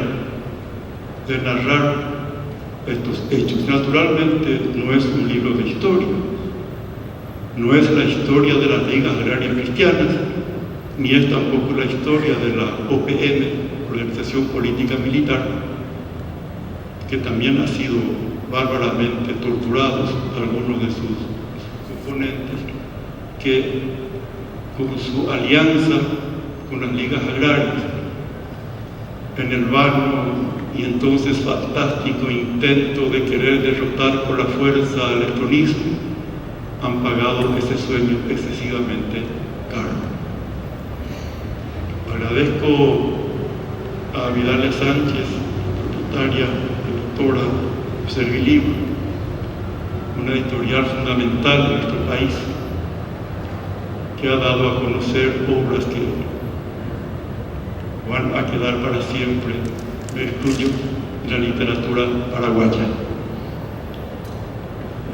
de narrar estos hechos. Naturalmente no es un libro de historia, no es la historia de las ligas agrarias cristianas, ni es tampoco la historia de la OPM, Organización Política Militar, que también ha sido bárbaramente torturados algunos de sus componentes, que con su alianza con las ligas agrarias en el vano y entonces fantástico intento de querer derrotar por la fuerza al electronismo han pagado ese sueño excesivamente caro. Agradezco a Vidalia Sánchez, propietaria, editora de Servilibro, una editorial fundamental de nuestro país, que ha dado a conocer obras que van a quedar para siempre en el estudio de la literatura paraguaya.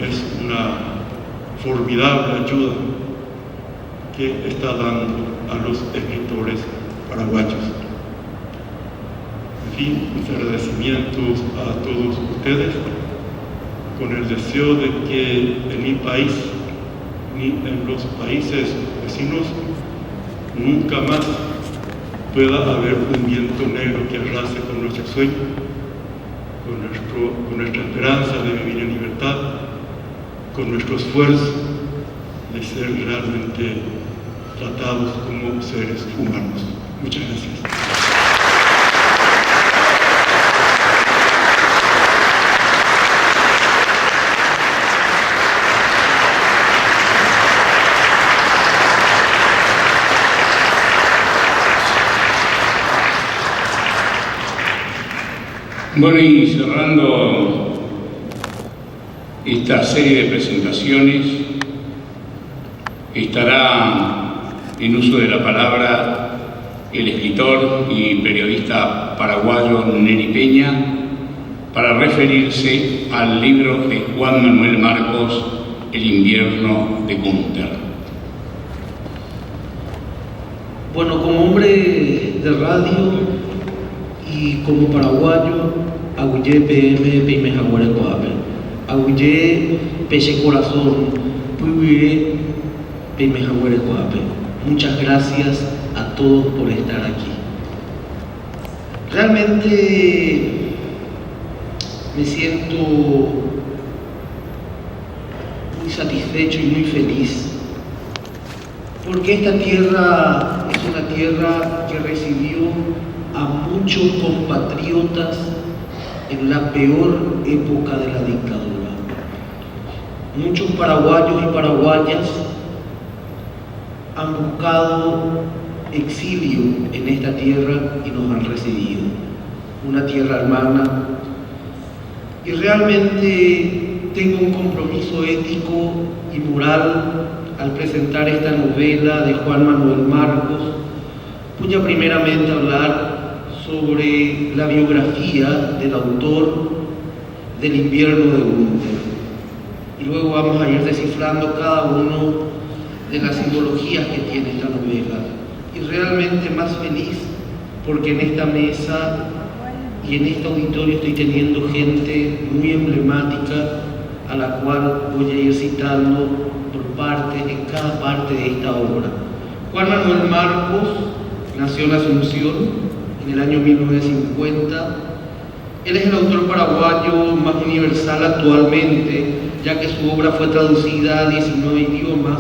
Es una formidable ayuda que está dando a los escritores paraguayos. En fin, mis agradecimientos a todos ustedes, con el deseo de que en mi país ni en los países vecinos nunca más pueda haber un viento negro que arrase con nuestro sueño, con nuestra esperanza de vivir en libertad, con nuestro esfuerzo de ser realmente tratados como seres humanos. Muchas gracias. Bueno, y cerrando esta serie de presentaciones, estará en uso de la palabra el escritor y periodista paraguayo Neri Peña para referirse al libro de Juan Manuel Marcos, El invierno de Gunther. Bueno, como hombre de radio y como paraguayo, agullé PM Peimejaguare Coape, agullé Peche Corazón, Puibiré Peimejaguare Coape. Muchas gracias a todos por estar aquí. Realmente me siento muy satisfecho y muy feliz, porque esta tierra es una tierra que recibió a muchos compatriotas en la peor época de la dictadura. Muchos paraguayos y paraguayas han buscado exilio en esta tierra y nos han recibido. Una tierra hermana. Y realmente tengo un compromiso ético y moral al presentar esta novela de Juan Manuel Marcos. Voy a primeramente hablar sobre la biografía del autor del invierno de Gunther. Y luego vamos a ir descifrando cada uno de las simbologías que tiene esta novela. Y realmente más feliz porque en esta mesa y en este auditorio estoy teniendo gente muy emblemática a la cual voy a ir citando en cada parte de esta obra. Juan Manuel Marcos nació en Asunción en el año 1950. Él es el autor paraguayo más universal actualmente, ya que su obra fue traducida a 19 idiomas,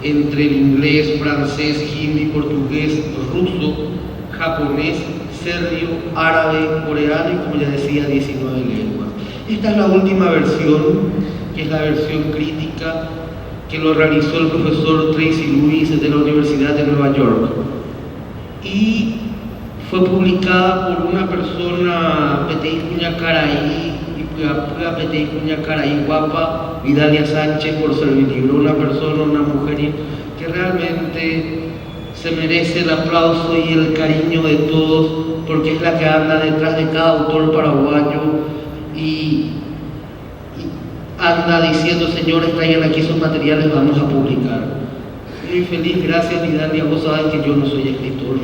entre el inglés, francés, hindi, portugués, ruso, japonés, serbio, árabe, coreano y, como ya decía, 19 lenguas. Esta es la última versión, que es la versión crítica, que lo realizó el profesor Tracy Lewis de la Universidad de Nueva York. Y fue publicada por una persona, Peteicuña Caraí, y Peteicuña Caraí Guapa, Vidalia Sánchez, por Servilibro, una persona, una mujer que realmente se merece el aplauso y el cariño de todos, porque es la que anda detrás de cada autor paraguayo y anda diciendo: señores, traigan aquí esos materiales, vamos a publicar. Muy feliz, gracias Vidalia. Vos sabés que yo no soy escritor.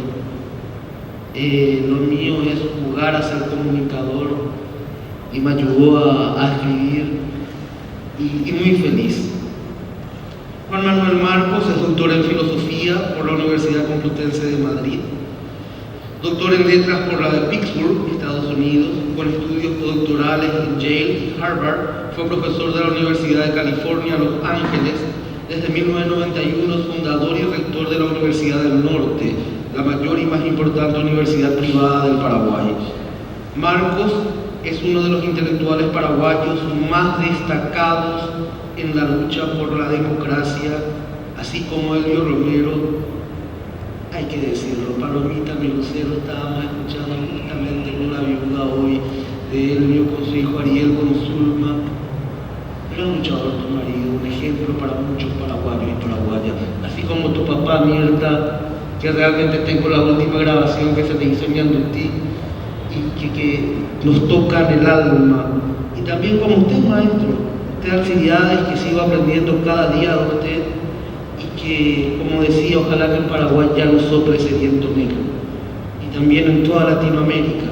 Lo mío es jugar a ser comunicador y me ayudó a escribir y muy feliz. Juan Manuel Marcos es doctor en filosofía por la Universidad Complutense de Madrid, doctor en letras por la de Pittsburgh, Estados Unidos, con estudios postdoctorales en Yale y Harvard. Fue profesor de la Universidad de California, Los Ángeles. Desde 1991 es fundador y rector de la Universidad del Norte, la mayor y más importante universidad privada del Paraguay. Marcos es uno de los intelectuales paraguayos más destacados en la lucha por la democracia, así como Elio Romero. Hay que decirlo, Palomita mi Lucero, estábamos escuchando justamente una viuda hoy de Elio con su hijo Ariel con Zulma. Gran luchador tu marido, un ejemplo para muchos paraguayos y paraguayas, así como tu papá Mirta, que realmente tengo la última grabación que se le hizo en Ñandutí y que nos toca en el alma. Y también como usted, maestro, usted Alcibiades, que sigo aprendiendo cada día de usted, y que, como decía, ojalá que en Paraguay ya no sople ese viento negro, y también en toda Latinoamérica.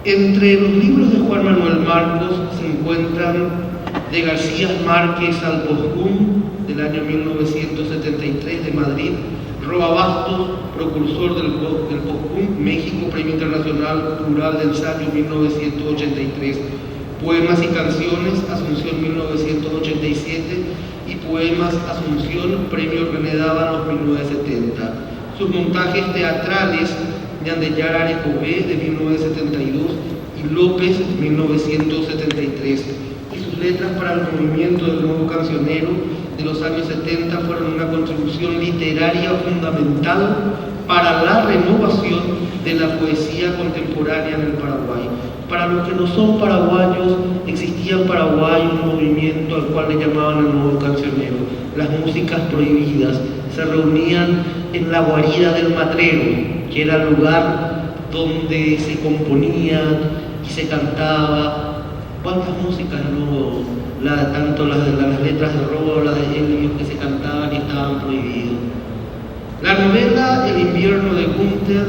Entre los libros de Juan Manuel Marcos se encuentran de García Márquez al Postgum, del año 1973 de Madrid, Roa Bastos, precursor del Postgum, México, Premio Internacional Plural de Ensayo 1983, Poemas y Canciones, Asunción 1987, y Poemas Asunción, Premio René Dávalos 1970. Sus montajes teatrales, Ñandeyar Arecobé de 1972 y López 1973. Y sus letras para el movimiento del nuevo cancionero de los años 70 fueron una contribución literaria fundamental para la renovación de la poesía contemporánea en el Paraguay. Para los que no son paraguayos, existía en Paraguay un movimiento al cual le llamaban el nuevo cancionero. Las músicas prohibidas se reunían en la guarida del matrero, que era el lugar donde se componía y se cantaba. ¿Cuántas músicas no? Tanto las letras de Roa, las de Elio, que se cantaban y estaban prohibidos. La novela El invierno de Gunther,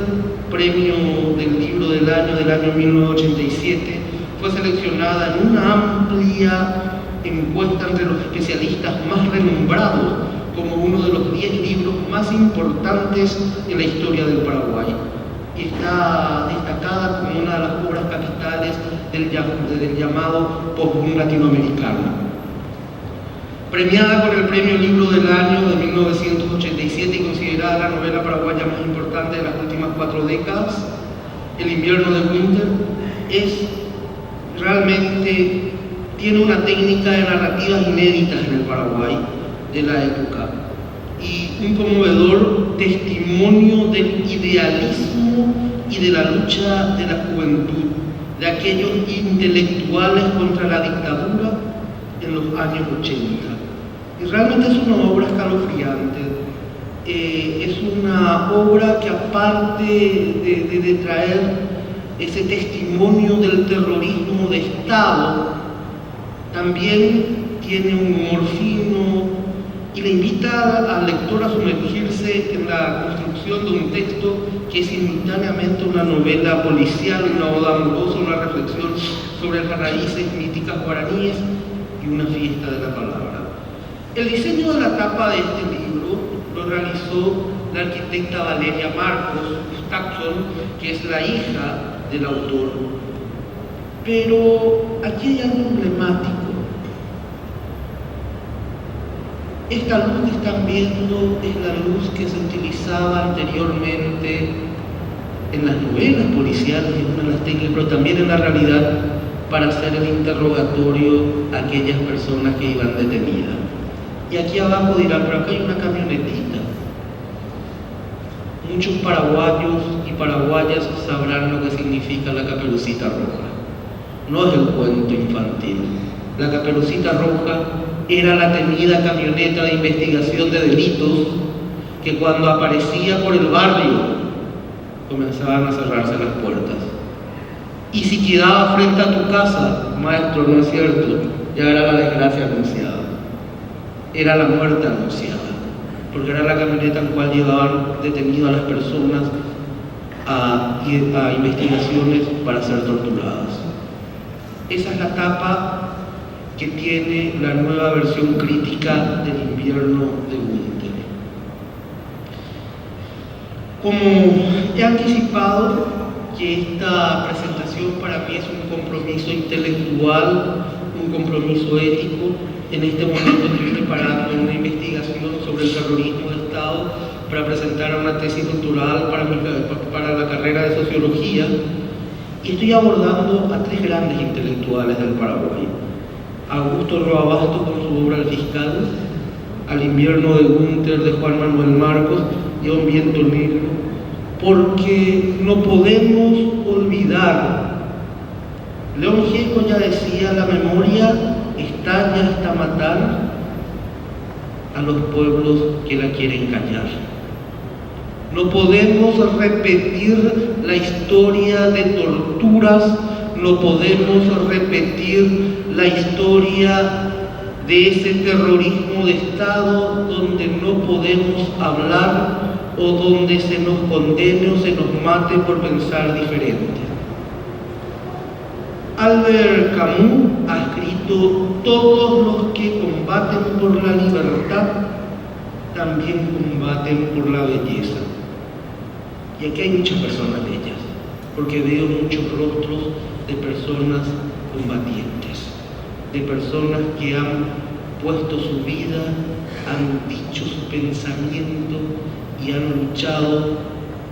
premio del libro del año 1987, fue seleccionada en una amplia encuesta entre los especialistas más renombrados como uno de los 10 libros más importantes en la historia del Paraguay. Está destacada como una de las obras capitales del llamado Postgum latinoamericano. Premiada con el Premio Libro del Año de 1987 y considerada la novela paraguaya más importante de las últimas 4 décadas, El invierno de Gunther realmente tiene una técnica de narrativas inéditas en el Paraguay de la época y un conmovedor testimonio del idealismo y de la lucha de la juventud, de aquellos intelectuales contra la dictadura en los años 80. Y realmente es una obra escalofriante, es una obra que aparte de traer ese testimonio del terrorismo de Estado, también tiene un humor fino y le invita al lector a sumergirse en la construcción de un texto que es simultáneamente una novela policial, una oda amorosa, una reflexión sobre las raíces míticas guaraníes y una fiesta de la palabra. El diseño de la tapa de este libro lo realizó la arquitecta Valeria Marcos Stackson, que es la hija del autor. Pero aquí hay algo emblemático. Esta luz que están viendo es la luz que se utilizaba anteriormente en las novelas policiales, es una de las técnicas, pero también en la realidad para hacer el interrogatorio a aquellas personas que iban detenidas. Y aquí abajo dirán, pero acá hay una camionetita. Muchos paraguayos y paraguayas sabrán lo que significa la Caperucita Roja. No es el cuento infantil. La Caperucita Roja era la temida camioneta de investigación de delitos que cuando aparecía por el barrio comenzaban a cerrarse las puertas. Y si quedaba frente a tu casa, maestro, no es cierto, ya era la desgracia anunciada. Era la muerte anunciada, porque era la camioneta en la cual llevaban detenidas a las personas a investigaciones para ser torturadas. Esa es la tapa que tiene la nueva versión crítica del invierno de Gunther. Como he anticipado que esta presentación para mí es un compromiso intelectual un compromiso ético. En este momento estoy preparando una investigación sobre el terrorismo de Estado para presentar una tesis doctoral para la carrera de Sociología, y estoy abordando a 3 grandes intelectuales del Paraguay: Augusto Roa Bastos con su obra El Fiscal, Al invierno de Gunther de Juan Manuel Marcos y A un viento negro, porque no podemos olvidar. León Gieco ya decía: la memoria estalla hasta matar a los pueblos que la quieren callar. No podemos repetir la historia de torturas, no podemos repetir la historia de ese terrorismo de Estado donde no podemos hablar o donde se nos condene o se nos mate por pensar diferente. Albert Camus ha escrito: todos los que combaten por la libertad también combaten por la belleza. Y aquí hay muchas personas bellas, porque veo muchos rostros de personas combatientes, de personas que han puesto su vida, han dicho su pensamiento y han luchado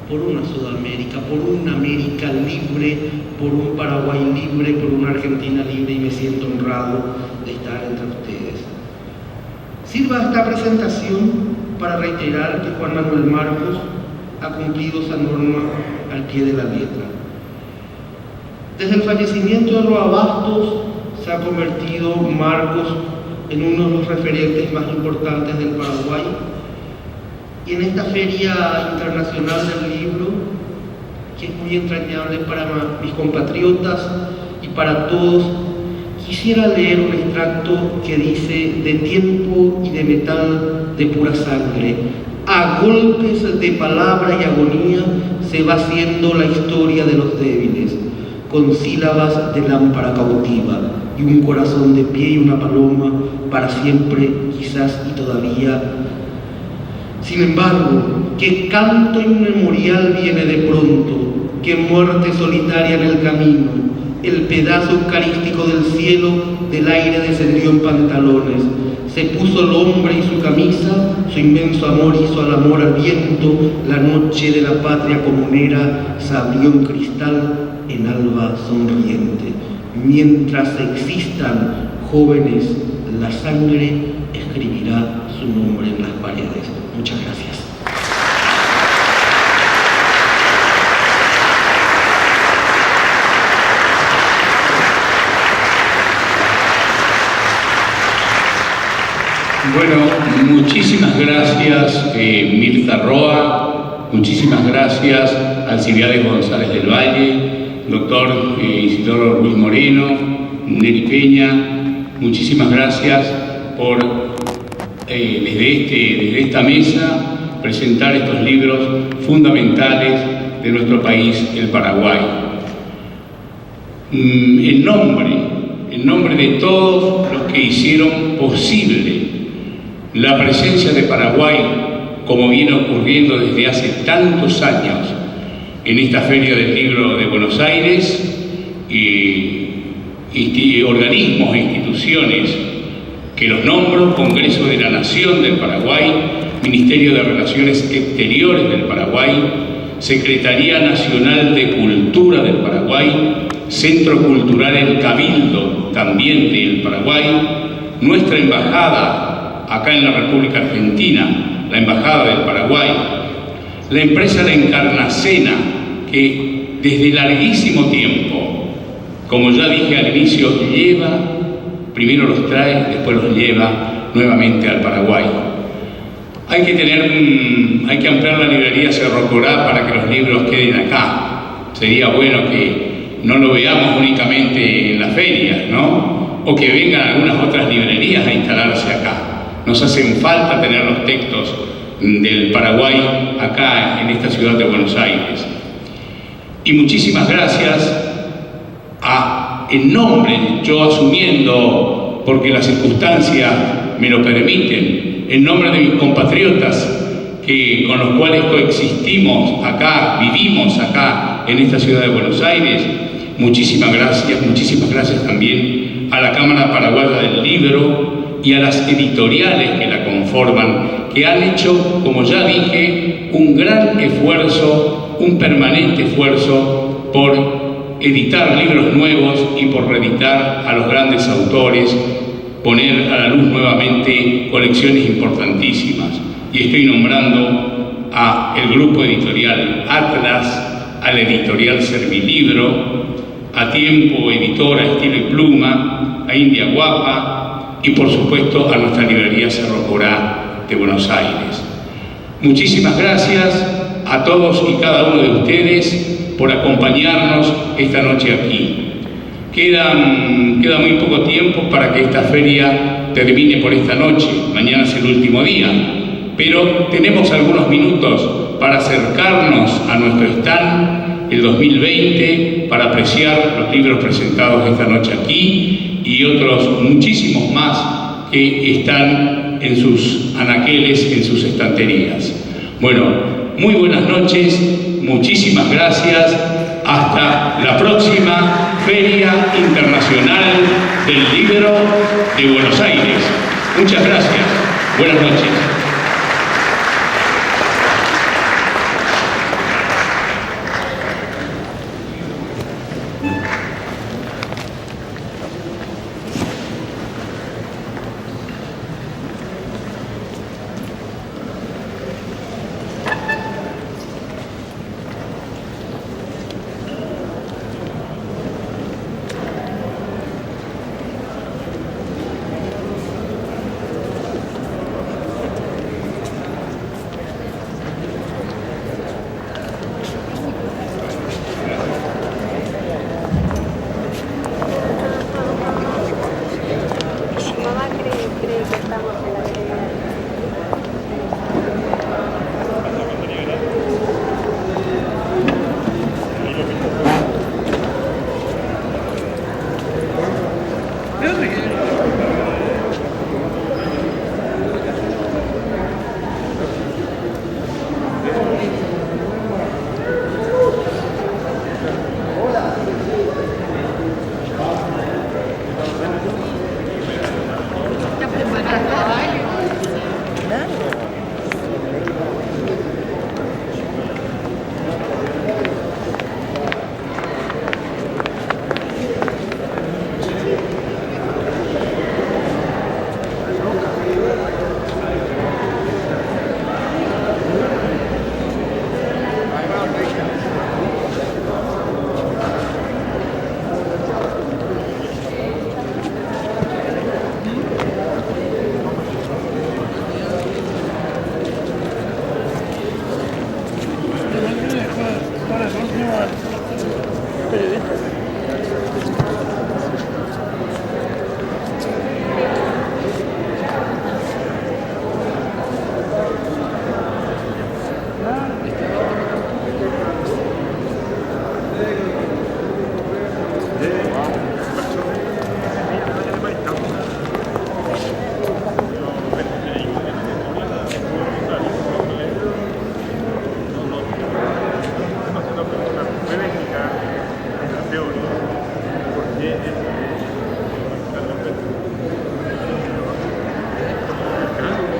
por una Sudamérica, por una América libre, por un Paraguay libre, por una Argentina libre, y me siento honrado de estar entre ustedes. Sirva esta presentación para reiterar que Juan Manuel Marcos ha cumplido esa norma al pie de la letra. Desde el fallecimiento de Roa Bastos se ha convertido Marcos en uno de los referentes más importantes del Paraguay, y en esta Feria Internacional del Libro, que es muy entrañable para mis compatriotas y para todos, quisiera leer un extracto que dice: de tiempo y de metal de pura sangre, a golpes de palabra y agonía se va haciendo la historia de los débiles, con sílabas de lámpara cautiva y un corazón de pie y una paloma para siempre, quizás y todavía. Sin embargo, qué canto inmemorial viene de pronto, qué muerte solitaria en el camino, el pedazo eucarístico del cielo, del aire descendió en pantalones, se puso el hombre y su camisa, su inmenso amor hizo al amor al viento, la noche de la patria comunera se abrió en cristal en alba sonriente. Mientras existan jóvenes, la sangre escribirá su nombre en las paredes. Muchas gracias. Bueno, muchísimas gracias Mirta Roa, muchísimas gracias Alcibiades González del Valle, doctor Isidoro Ruiz Moreno, Neri Peña, muchísimas gracias por desde esta mesa presentar estos libros fundamentales de nuestro país, el Paraguay. En nombre de todos los que hicieron posible la presencia de Paraguay, como viene ocurriendo desde hace tantos años en esta Feria del Libro de Buenos Aires, organismos e instituciones que los nombro: Congreso de la Nación del Paraguay, Ministerio de Relaciones Exteriores del Paraguay, Secretaría Nacional de Cultura del Paraguay, Centro Cultural El Cabildo también del Paraguay, nuestra embajada acá en la República Argentina, la Embajada del Paraguay, la empresa La Encarnacena, que desde larguísimo tiempo, como ya dije al inicio, primero los trae, después los lleva nuevamente al Paraguay. Hay que ampliar la librería Cerro Corá para que los libros queden acá. Sería bueno que no lo veamos únicamente en las ferias, ¿no? O que vengan algunas otras librerías a instalarse acá. Nos hacen falta tener los textos del Paraguay acá en esta ciudad de Buenos Aires. Y muchísimas gracias en nombre, yo asumiendo, porque las circunstancias me lo permiten, en nombre de mis compatriotas con los cuales coexistimos acá, vivimos acá en esta ciudad de Buenos Aires, muchísimas gracias también a la Cámara Paraguaya del Libro y a las editoriales que la conforman, que han hecho, como ya dije, un gran esfuerzo, un permanente esfuerzo por editar libros nuevos y por reeditar a los grandes autores, poner a la luz nuevamente colecciones importantísimas. Y estoy nombrando a el grupo editorial Atlas, a la editorial Servilibro, a Tiempo Editora Estilo y Pluma, a India Guapa y por supuesto a nuestra librería Cerro Corá de Buenos Aires. Muchísimas gracias a todos y cada uno de ustedes por acompañarnos esta noche aquí. Queda muy poco tiempo para que esta feria termine por esta noche. Mañana es el último día, pero tenemos algunos minutos para acercarnos a nuestro stand el 2020, para apreciar los libros presentados esta noche aquí y otros muchísimos más que están en sus anaqueles, en sus estanterías. Bueno, muy buenas noches, muchísimas gracias. Hasta la próxima Feria Internacional del Libro de Buenos Aires. Muchas gracias. Buenas noches.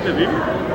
Te digo.